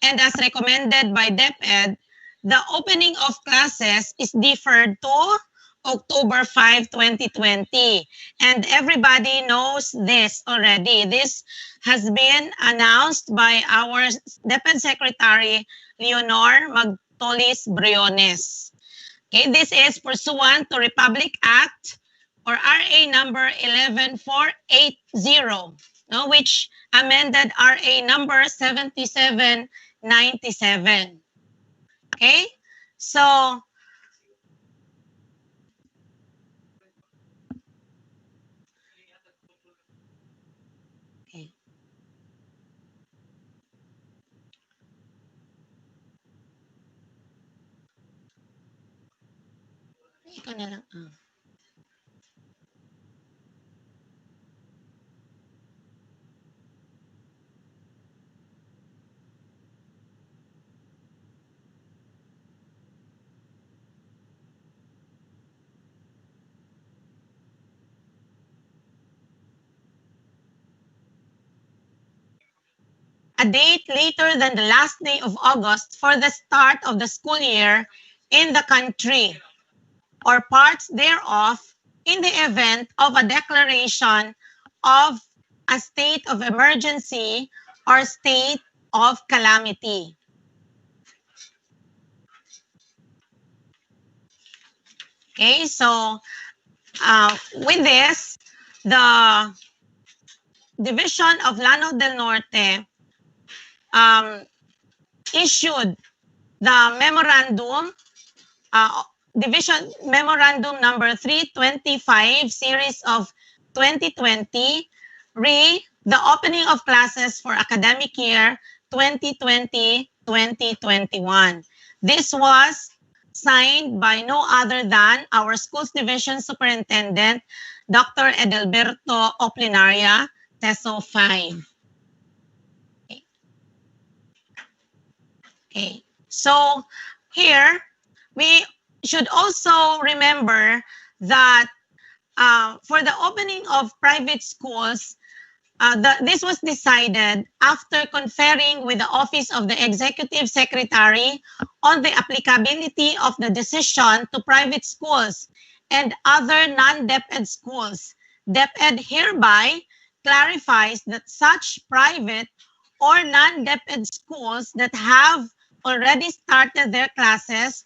and as recommended by DepEd, the opening of classes is deferred to October 5, 2020. And everybody knows this already. This has been announced by our DepEd Secretary, Leonor Magtolis Briones. Okay, this is pursuant to Republic Act or RA number 11480, no, which amended RA number 7797. Okay, so okay. Ikaw na lang. A date later than the last day of August for the start of the school year in the country, or parts thereof, in the event of a declaration of a state of emergency or state of calamity. Okay, so with this, the Division of Lanao del Norte issued the memorandum, Division Memorandum number 325, series of 2020, the opening of classes for academic year 2020-2021. This was signed by no other than our Schools Division Superintendent, Dr. Edelberto Oplinaria, TESO 5. Okay, so here, We should also remember that for the opening of private schools, this was decided after conferring with the Office of the Executive Secretary on the applicability of the decision to private schools and other non-DepEd schools. DepEd hereby clarifies that such private or non-DepEd schools that have already started their classes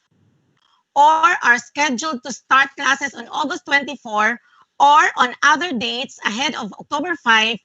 or are scheduled to start classes on August 24 or on other dates ahead of October 5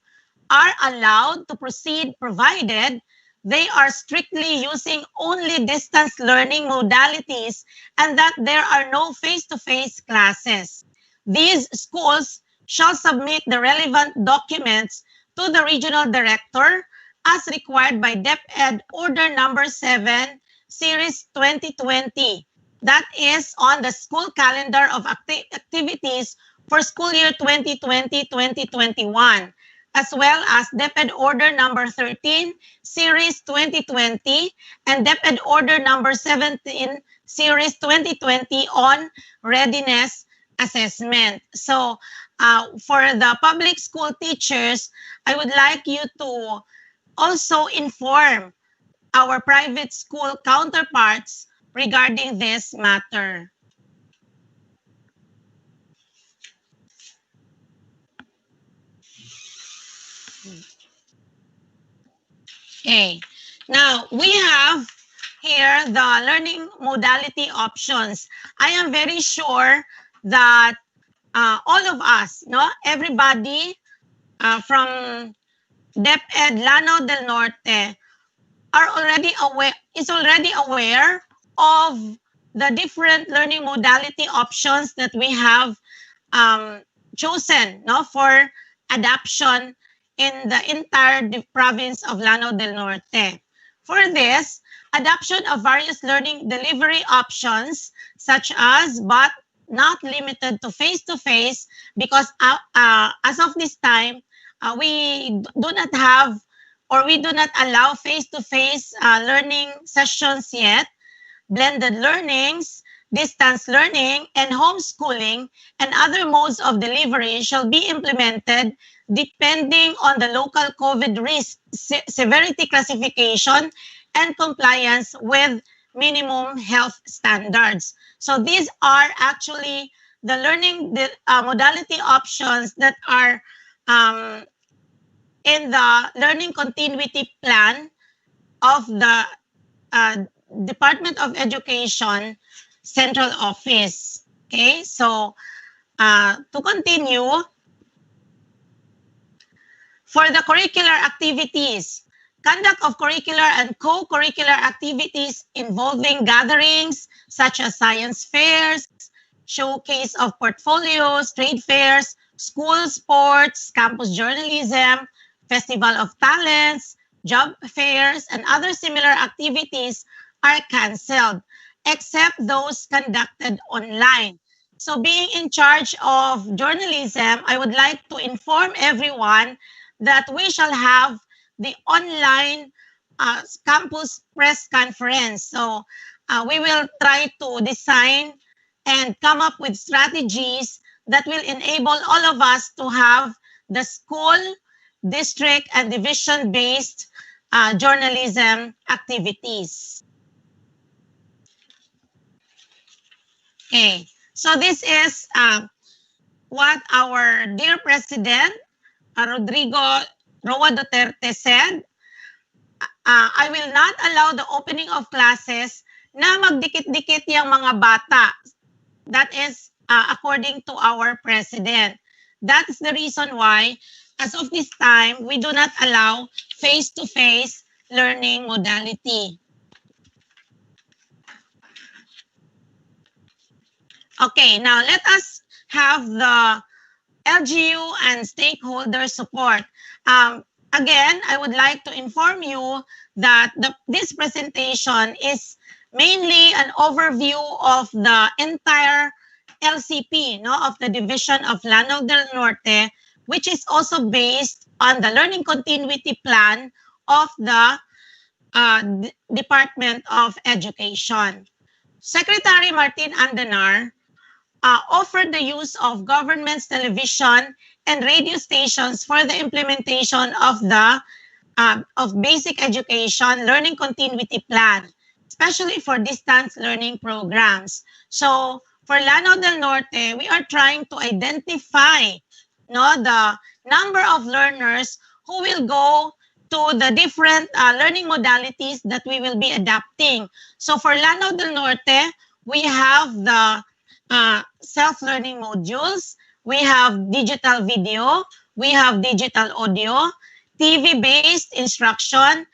are allowed to proceed provided they are strictly using only distance learning modalities and that there are no face-to-face classes. These schools shall submit the relevant documents to the regional director as required by DepEd Order Number 7, Series 2020. That is on the school calendar of activities for school year 2020-2021, as well as DepEd Order Number 13, Series 2020, and DepEd Order Number 17, Series 2020 on readiness assessment. So for the public school teachers, I would like you to also inform our private school counterparts regarding this matter. Okay, now we have here the learning modality options. I am very sure that all of us, no, everybody from DepEd Lanao del Norte is already aware of the different learning modality options that we have chosen, no, for adoption in the entire province of Lanao del Norte. For this, adoption of various learning delivery options, such as but not limited to face-to-face, because as of this time, we do not have or we do not allow face-to-face learning sessions yet. Blended learnings, distance learning, and homeschooling and other modes of delivery shall be implemented depending on the local COVID risk severity classification and compliance with minimum health standards. So these are actually the learning modality options that are in the learning continuity plan of the Department of Education Central Office. Okay, so to continue, for the curricular activities, conduct of curricular and co-curricular activities involving gatherings such as science fairs, showcase of portfolios, trade fairs, school sports, campus journalism, festival of talents, job fairs, and other similar activities are canceled, except those conducted online. So being in charge of journalism, I would like to inform everyone that we shall have the online campus press conference. So we will try to design and come up with strategies that will enable all of us to have the school, district, and division-based journalism activities. Okay, so this is what our dear President, Rodrigo Roa Duterte said. I will not allow the opening of classes na magdikit-dikit yung mga bata. That is according to our President. That is the reason why, as of this time, we do not allow face-to-face learning modality. Okay, now let us have the LGU and stakeholder support. Again, I would like to inform you that this presentation is mainly an overview of the entire LCP, no, of the Division of Lanao del Norte, which is also based on the learning continuity plan of the Department of Education. Secretary Martin Andenar offered the use of government's television and radio stations for the implementation of the of basic education learning continuity plan, especially for distance learning programs. So for Lanao del Norte, we are trying to identify the number of learners who will go to the different learning modalities that we will be adapting. So for Lanao del Norte, we have the self-learning modules, we have digital video, we have digital audio, TV-based instruction,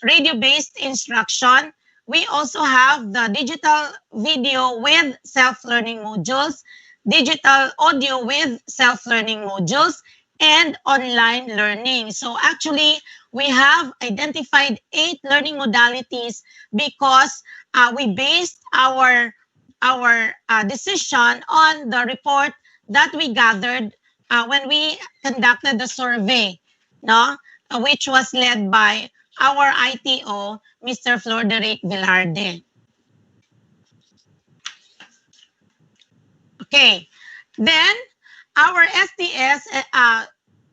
radio-based instruction. We also have the digital video with self-learning modules, digital audio with self-learning modules, and online learning. So actually, we have identified 8 learning modalities because we based our decision on the report that we gathered when we conducted the survey, which was led by our ITO, Mr. Florderic Velarde. Okay, then our SDS,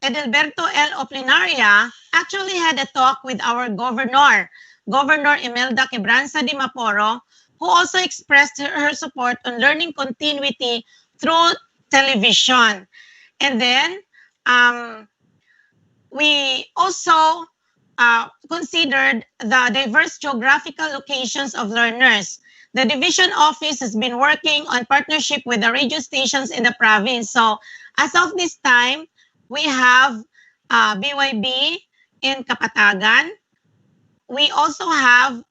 Edelberto L. Oplinaria, actually had a talk with our governor, Governor Imelda Quebranza de Maporo, who also expressed her support on learning continuity through television. And then we also considered the diverse geographical locations of learners. The division office has been working on partnership with the radio stations in the province. So as of this time, we have BYB in Kapatagan. We also have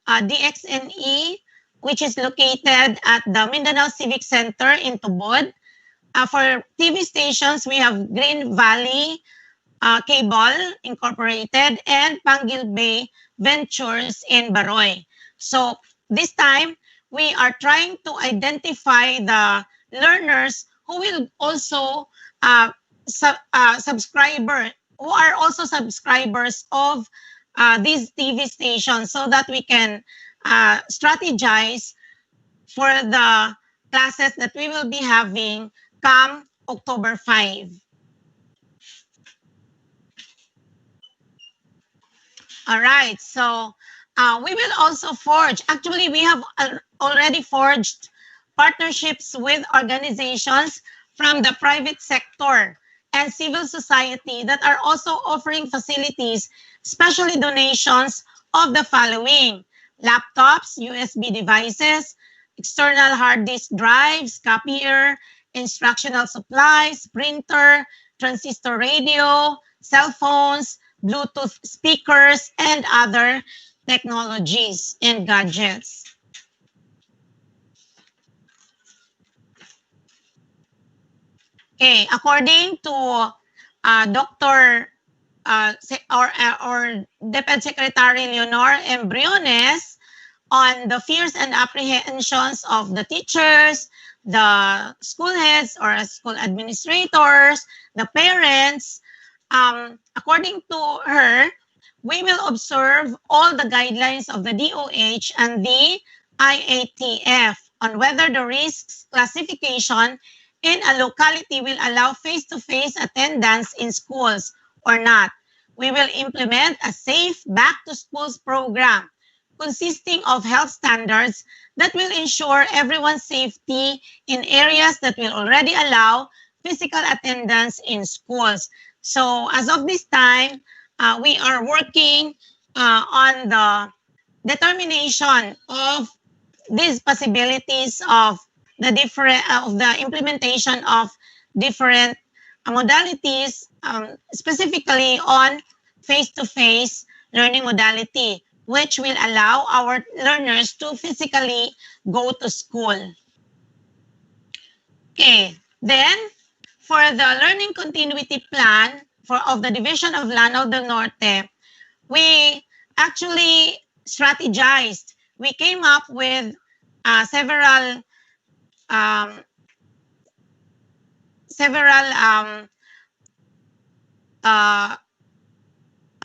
DXNE, which is located at the Mindanao Civic Center in Tubod. For TV stations, we have Green Valley Cable Incorporated and Panguil Bay Ventures in Baroy. So this time, we are trying to identify the learners who will also subscriber, who are also subscribers of these TV stations, so that we can strategize for the classes that we will be having come October 5. All right, so we will also forge, actually we have already forged partnerships with organizations from the private sector and civil society that are also offering facilities, especially donations of the following: laptops, USB devices, external hard disk drives, copier, instructional supplies, printer, transistor radio, cell phones, Bluetooth speakers, and other technologies and gadgets. Okay, according to Dr. or DepEd Secretary Leonor M. Briones, on the fears and apprehensions of the teachers, the school heads or school administrators, the parents, according to her, we will observe all the guidelines of the DOH and the IATF on whether the risks classification in a locality will allow face-to-face attendance in schools or not. We will implement a safe back-to-schools program consisting of health standards that will ensure everyone's safety in areas that will already allow physical attendance in schools. So as of this time, we are working on the determination of these possibilities of the different of the implementation of different modalities, specifically on face-to-face learning modality, which will allow our learners to physically go to school. Okay, then for the learning continuity plan of the Division of Lanao del Norte, we actually strategized. We came up with several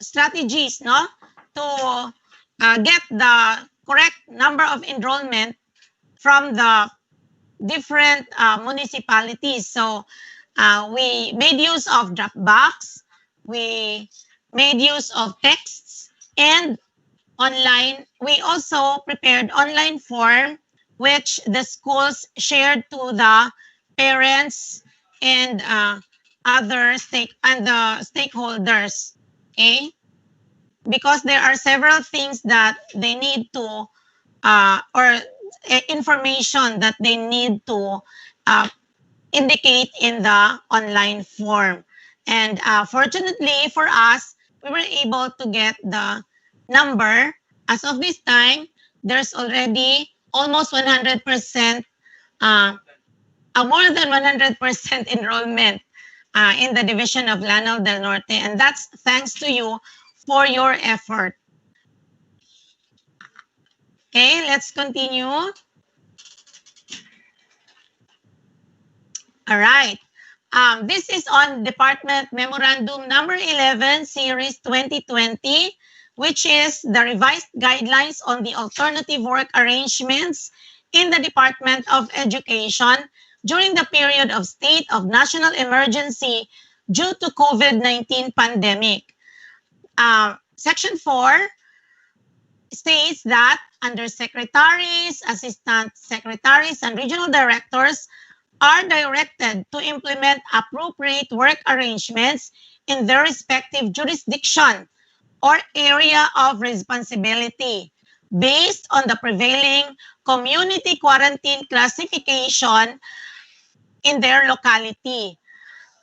strategies, to get the correct number of enrollment from the different municipalities. So we made use of Dropbox, we made use of texts, and online. We also prepared online form, which the schools shared to the parents and other the stakeholders. Okay, because there are several things that they need to or information that they need to uh, indicate in the online form. And fortunately for us, we were able to get the number. As of this time, there's already almost 100%, more than 100% enrollment in the division of Lanao del Norte. And that's thanks to you for your effort. Okay, let's continue. All right. This is on Department Memorandum number 11, Series 2020, which is the revised guidelines on the alternative work arrangements in the Department of Education during the period of state of national emergency due to COVID-19 pandemic. Section 4 states that undersecretaries, assistant secretaries, and regional directors are directed to implement appropriate work arrangements in their respective jurisdiction or area of responsibility based on the prevailing community quarantine classification in their locality,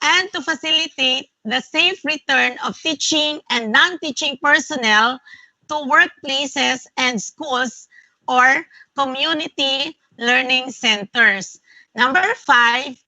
and to facilitate the safe return of teaching and non-teaching personnel to workplaces and schools or community learning centers. Number 5,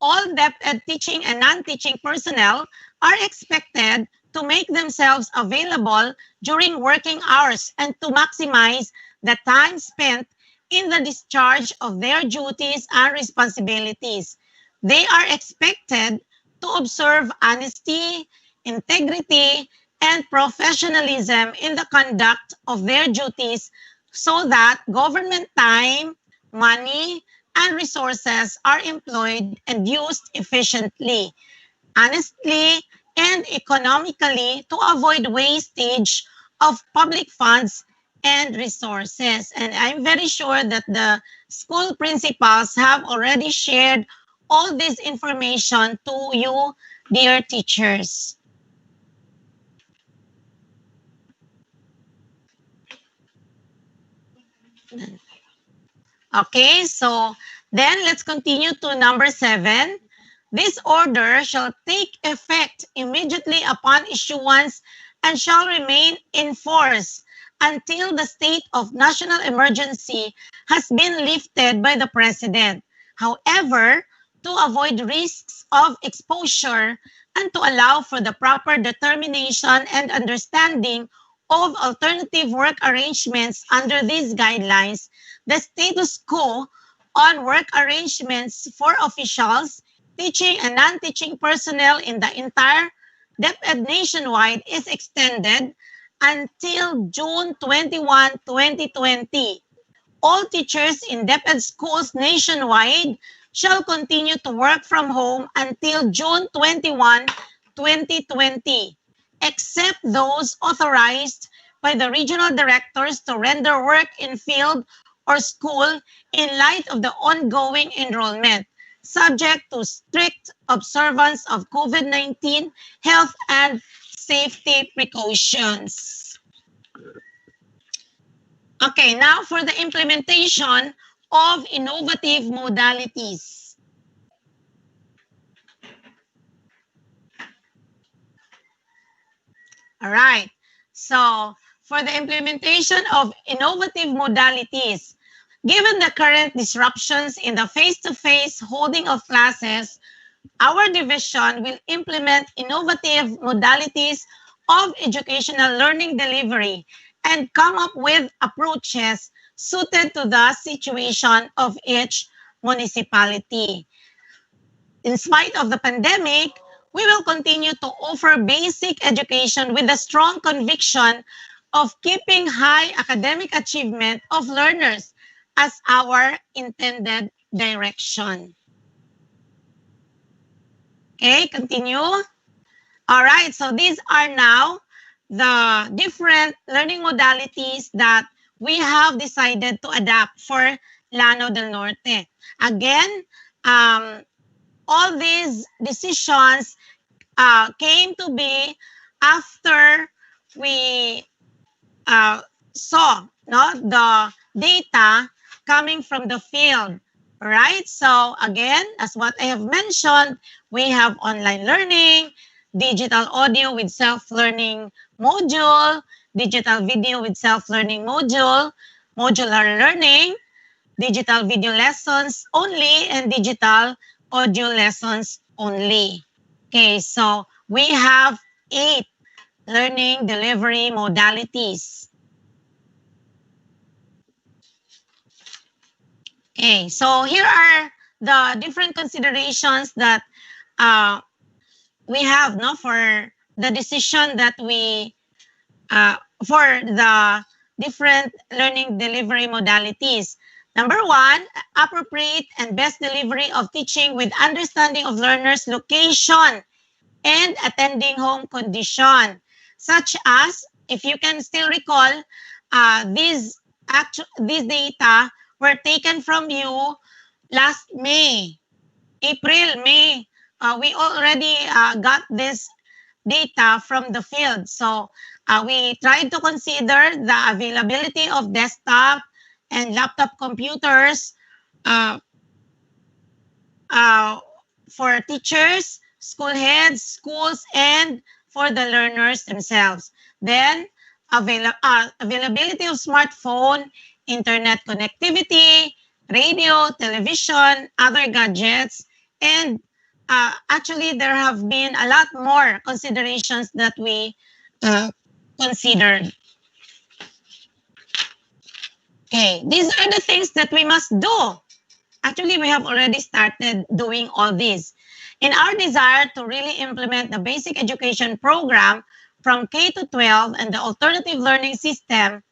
all DepEd teaching and non-teaching personnel are expected to make themselves available during working hours and to maximize the time spent in the discharge of their duties and responsibilities. They are expected to observe honesty, integrity, and professionalism in the conduct of their duties so that government time, money, and resources are employed and used efficiently, honestly, and economically to avoid wastage of public funds and resources. And I'm very sure that the school principals have already shared all this information to you, dear teachers. Okay, so then let's continue to number 7. This order shall take effect immediately upon issuance and shall remain in force until the state of national emergency has been lifted by the President. However, to avoid risks of exposure and to allow for the proper determination and understanding of alternative work arrangements under these guidelines, the status quo on work arrangements for officials, teaching and non-teaching personnel in the entire DepEd nationwide is extended until June 21, 2020. All teachers in DepEd schools nationwide shall continue to work from home until June 21, 2020, except those authorized by the regional directors to render work in field or school in light of the ongoing enrollment, subject to strict observance of COVID-19 health and safety precautions. Okay, now for the implementation of innovative modalities. All right, so for the implementation of innovative modalities, given the current disruptions in the face-to-face holding of classes, our division will implement innovative modalities of educational learning delivery and come up with approaches suited to the situation of each municipality. In spite of the pandemic, we will continue to offer basic education with a strong conviction of keeping high academic achievement of learners as our intended direction. Okay, continue. All right, so these are now the different learning modalities that we have decided to adapt for Llano del Norte. Again, all these decisions came to be after we saw the data coming from the field, right? So again, as what I have mentioned, we have online learning, digital audio with self-learning module, digital video with self-learning module, modular learning, digital video lessons only, and digital audio lessons only. Okay, so we have 8 learning delivery modalities. Okay, so here are the different considerations that we have for the decision that we for the different learning delivery modalities. Number 1, appropriate and best delivery of teaching with understanding of learners' location and attending home condition, such as, if you can still recall, these data were taken from you last May, April, May. We already got this data from the field. So we tried to consider the availability of desktop and laptop computers for teachers, school heads, schools, and for the learners themselves. Then availability of smartphone, internet connectivity, radio, television, other gadgets, and actually there have been a lot more considerations that we considered. Okay, these are the things that we must do. Actually, we have already started doing all this. In our desire to really implement the basic education program from K to 12 and the alternative learning system,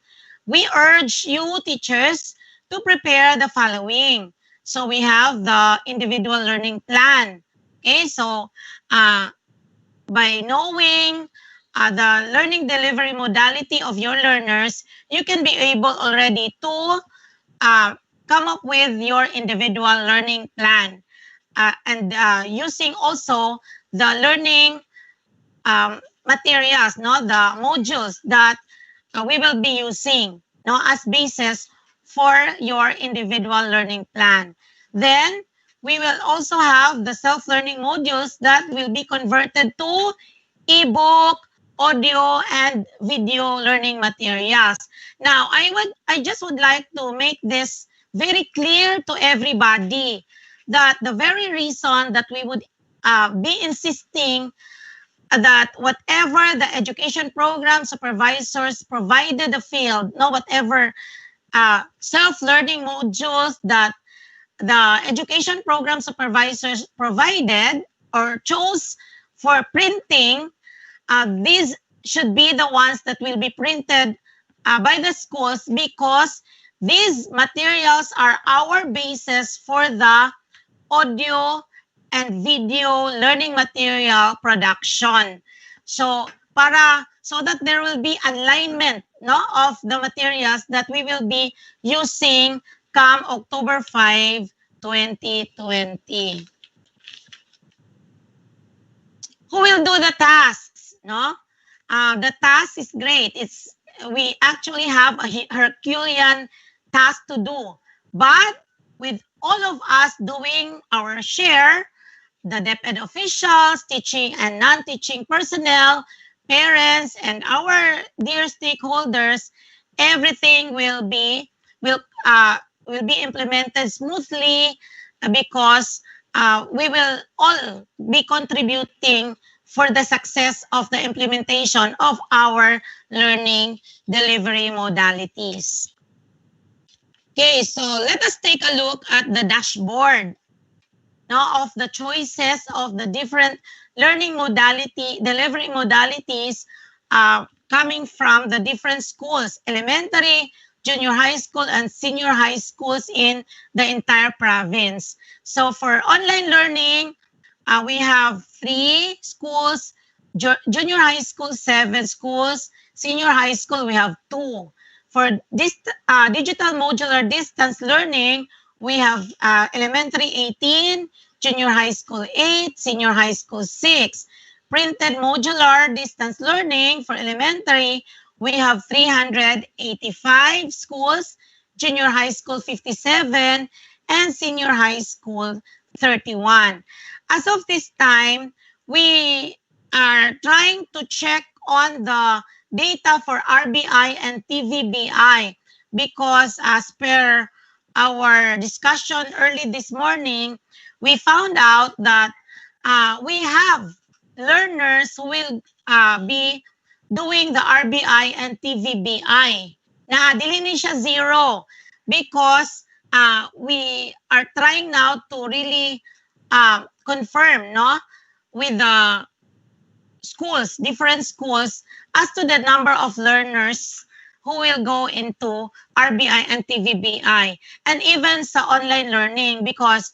we urge you teachers to prepare the following. So we have the individual learning plan. Okay, so by knowing the learning delivery modality of your learners, you can be able already to come up with your individual learning plan and using also the learning materials, the modules that we will be using as basis for your individual learning plan. Then we will also have the self-learning modules that will be converted to ebook, audio, and video learning materials. Now, I just would like to make this very clear to everybody that the very reason that we would be insisting that whatever the education program supervisors provided the field, whatever self-learning modules that the education program supervisors provided or chose for printing, these should be the ones that will be printed by the schools, because these materials are our basis for the audio and video learning material production. So that there will be alignment of the materials that we will be using come October 5, 2020. Who will do the tasks? The task is great. We actually have a Herculean task to do, but with all of us doing our share, the DepEd officials, teaching and non-teaching personnel, parents, and our dear stakeholders, everything will be implemented smoothly, because we will all be contributing for the success of the implementation of our learning delivery modalities. Okay, so let us take a look at the dashboard of the choices of the different learning delivery modalities coming from the different schools: elementary, junior high school, and senior high schools in the entire province. So for online learning, we have 3 schools, junior high school, 7 schools, senior high school, we have 2. For this digital modular distance learning, we have elementary 18, junior high school 8, senior high school 6. Printed modular distance learning for elementary, we have 385 schools, junior high school 57, and senior high school 31. As of this time, we are trying to check on the data for RBI and TVBI because as per our discussion early this morning, we found out that we have learners who will be doing the RBI and TVBI. Na dili ni siya 0 because we are trying now to really confirm no with the schools, different schools, as to the number of learners who will go into RBI and TVBI, and even sa online learning, because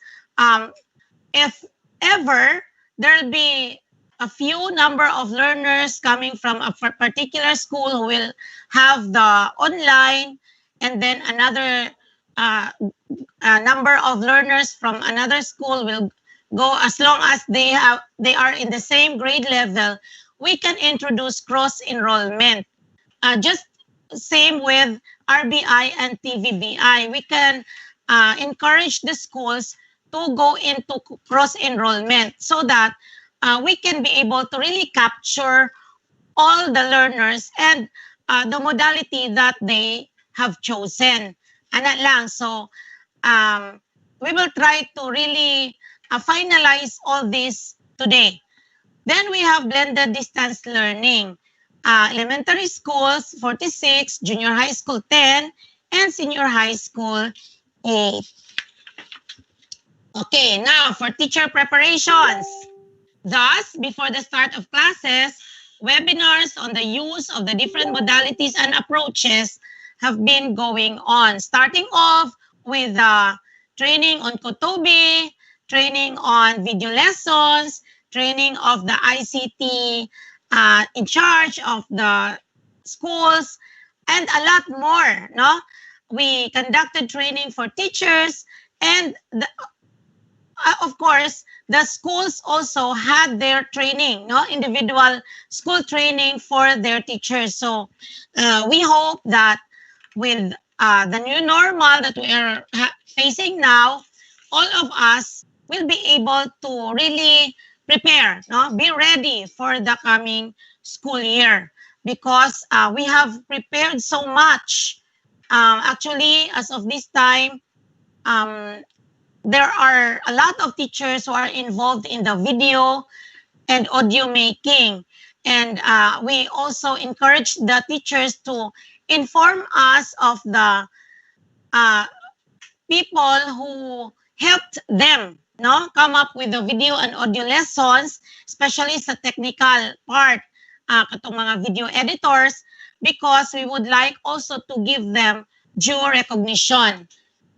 if ever there'll be a few number of learners coming from a particular school who will have the online, and then another number of learners from another school will go, as long as they are in the same grade level, we can introduce cross enrollment. Just same with RBI and TVBI, we can encourage the schools to go into cross enrollment so that we can be able to really capture all the learners and the modality that they have chosen. Ana lang. So we will try to really finalize all this today. Then we have blended distance learning. Elementary schools 46, junior high school 10, and senior high school 8. Okay, now for teacher preparations. Thus, before the start of classes, webinars on the use of the different modalities and approaches have been going on, starting off with training on Kotobi, training on video lessons, training of the ICT in charge of the schools, and a lot more. No, we conducted training for teachers, and of course, the schools also had their training, no, individual school training for their teachers. So we hope that with the new normal that we are facing now, all of us will be able to really prepare, no, be ready for the coming school year, because we have prepared so much. Actually, as of this time, there are a lot of teachers who are involved in the video and audio making. And we also encourage the teachers to inform us of the people who helped them, no, come up with the video and audio lessons, especially sa technical part, katong mga video editors, because we would like also to give them due recognition.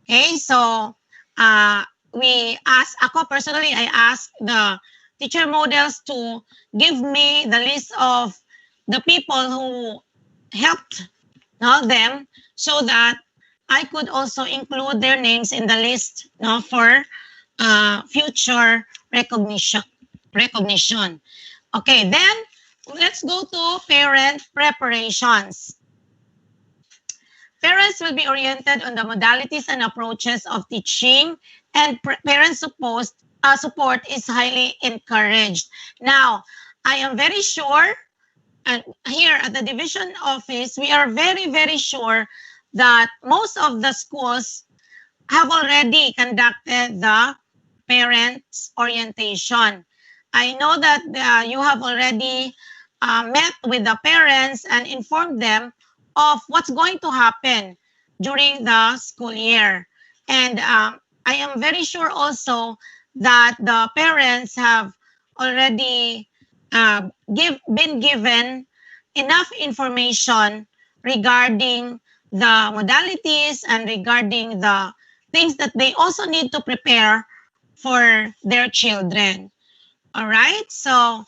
Okay, so we ask, ako personally, I asked the teacher models to give me the list of the people who helped, no, them, so that I could also include their names in the list, no, for future recognition. Okay, then let's go to parent preparations. Parents will be oriented on the modalities and approaches of teaching, and parent support is highly encouraged. Now, I am very sure, and here at the division office, we are very, very sure that most of the schools have already conducted the parents orientation. I know that you have already met with the parents and informed them of what's going to happen during the school year. And I am very sure also that the parents have already been given enough information regarding the modalities and regarding the things that they also need to prepare for their children. All right, so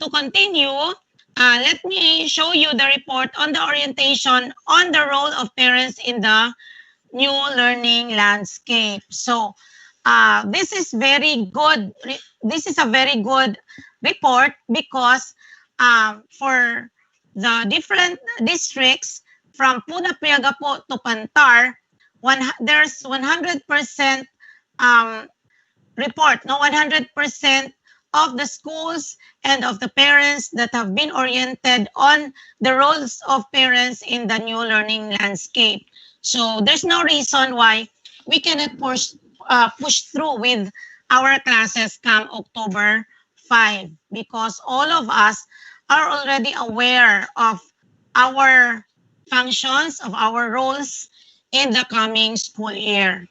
to continue, let me show you the report on the orientation on the role of parents in the new learning landscape. So this is very good. This is a very good report because for the different districts from Puna Priagapo to Pantar, there's 100% report, no 100% of the schools and of the parents that have been oriented on the roles of parents in the new learning landscape. So there's no reason why we cannot push through with our classes come October 5 because all of us are already aware of our functions, of our roles in the coming school year.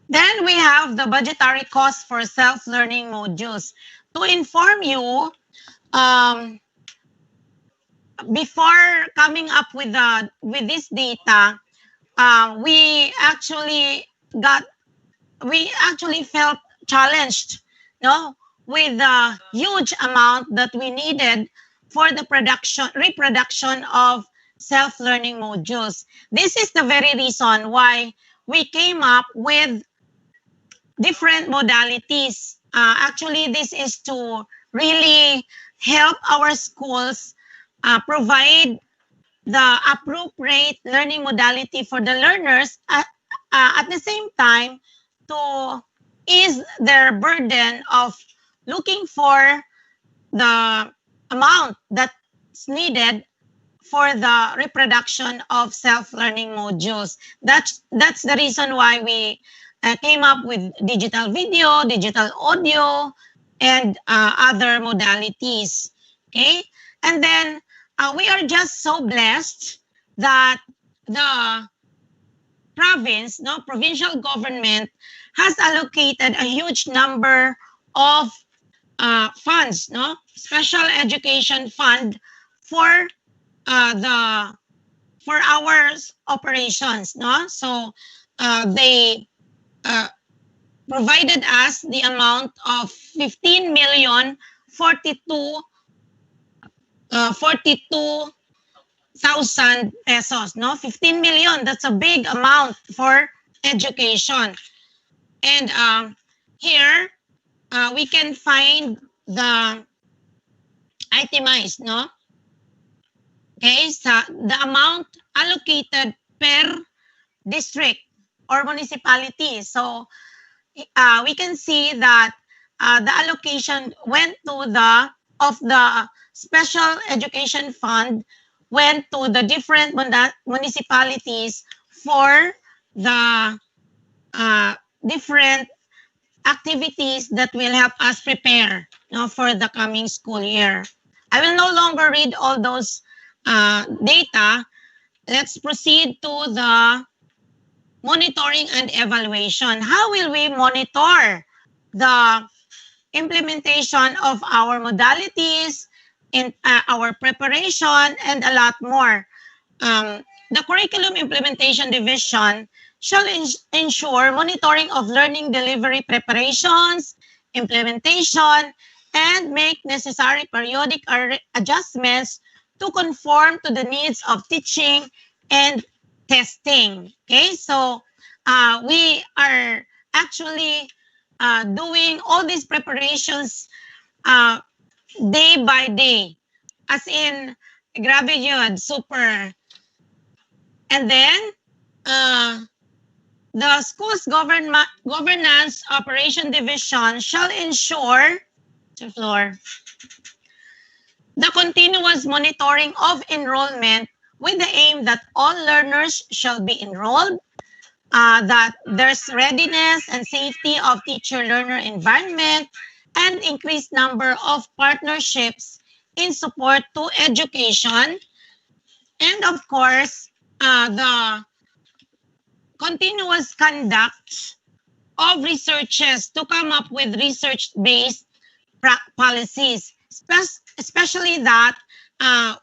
Then we have the budgetary costs for self-learning modules. To inform you, before coming up with this data, we actually felt challenged, no, with the huge amount that we needed for the reproduction of self-learning modules. This is the very reason why we came up with different modalities. Actually, this is to really help our schools provide the appropriate learning modality for the learners at the same time to ease their burden of looking for the amount that's needed for the reproduction of self-learning modules. That's the reason why we came up with digital video, digital audio, and other modalities. Okay, and then we are just so blessed that the provincial government has allocated a huge number of funds, special education fund for our operations, So they provided us the amount of 42,000 pesos, 15 million, that's a big amount for education. And here we can find the itemized, Okay, so the amount allocated per district or municipality. So we can see that the allocation went to the special education fund went to the different municipalities for the different activities that will help us prepare for the coming school year. I will no longer read all those data. Let's proceed to the monitoring and evaluation. How will we monitor the implementation of our modalities, in our preparation, and a lot more? The Curriculum Implementation Division shall ensure monitoring of learning delivery preparations, implementation, and make necessary periodic adjustments to conform to the needs of teaching and testing. Okay, so we are actually doing all these preparations day by day, as in, grabe yun, super. And then the school's governance operation division shall ensure the continuous monitoring of enrollment with the aim that all learners shall be enrolled, that there's readiness and safety of teacher-learner environment, and increased number of partnerships in support to education, and of course, the continuous conduct of researches to come up with research-based policies, especially that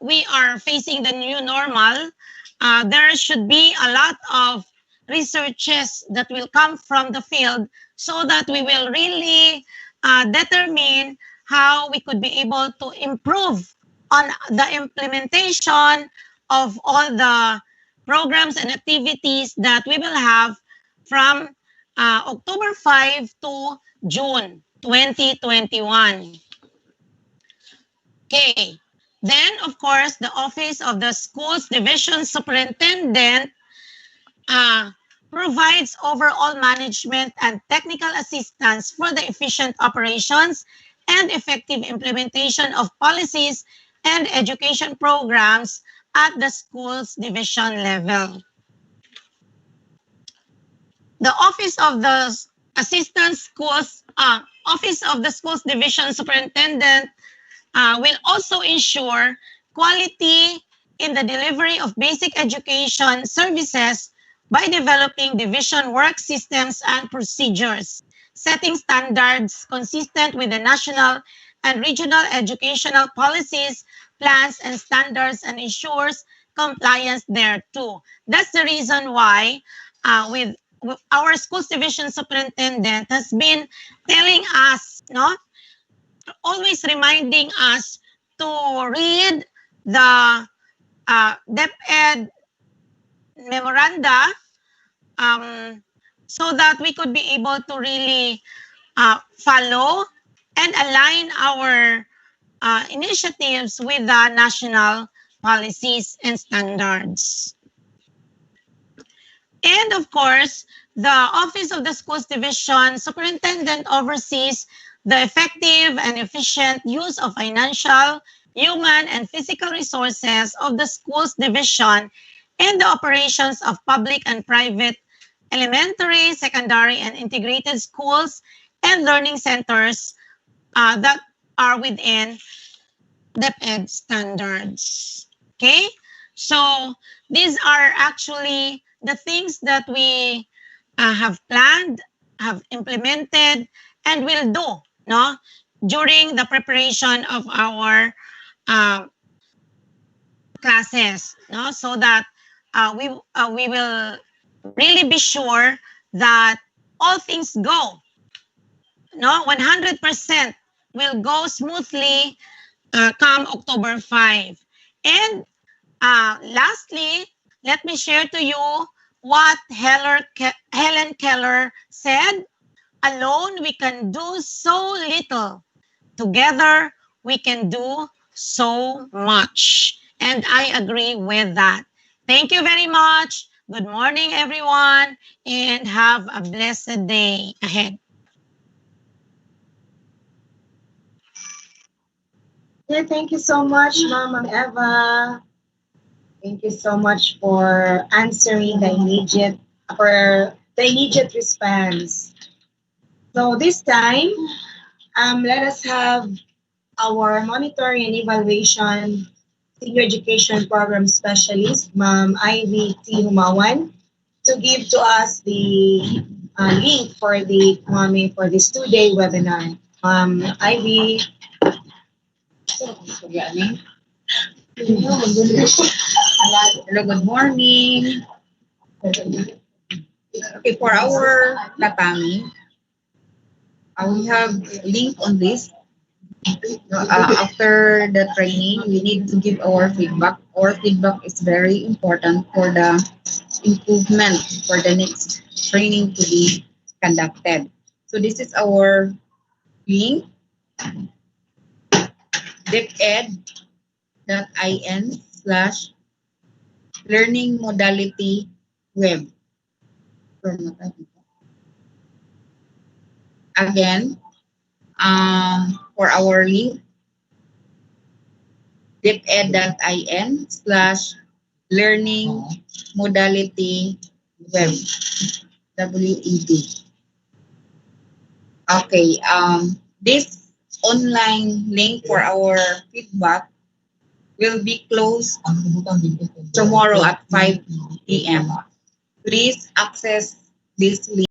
we are facing the new normal, there should be a lot of researches that will come from the field so that we will really determine how we could be able to improve on the implementation of all the programs and activities that we will have from October 5 to June 2021. Okay. Then, of course, the Office of the Schools Division Superintendent uh, provides overall management and technical assistance for the efficient operations and effective implementation of policies and education programs at the schools division level. The Office of the Schools Division Superintendent will also ensure quality in the delivery of basic education services by developing division work systems and procedures, setting standards consistent with the national and regional educational policies, plans, and standards, and ensures compliance thereto. That's the reason why with our schools division superintendent has been telling us, no, always reminding us to read the DepEd memoranda so that we could be able to really follow and align our initiatives with the national policies and standards. And of course, the Office of the Schools Division Superintendent oversees the effective and efficient use of financial, human, and physical resources of the schools division and the operations of public and private elementary, secondary, and integrated schools and learning centers that are within DepEd standards. Okay, so these are actually the things that we have planned, have implemented, and will do, no, during the preparation of our classes, no, so that we will really be sure that all things go, no, 100% will go smoothly come October 5. And lastly, let me share to you what Helen Keller said. Alone, we can do so little. Together, we can do so much. And I agree with that. Thank you very much. Good morning, everyone, and have a blessed day ahead. Yeah, thank you so much, Mama Eva. Thank you so much for answering the immediate response. So this time, let us have our monitoring and evaluation senior education program specialist, Ma'am Ivy T. Humawan, to give to us the link for for this 2-day webinar. Ivy. Hello, good morning. Okay, for our tatami, we have link on this. After the training, we need to give our feedback. Our feedback is very important for the improvement for the next training to be conducted. So this is our link, deped.in/learning modality web. Again, for our link, deped.in/learning modality web, WEB. Okay, this online link for our feedback will be closed tomorrow at 5 p.m. Please access this link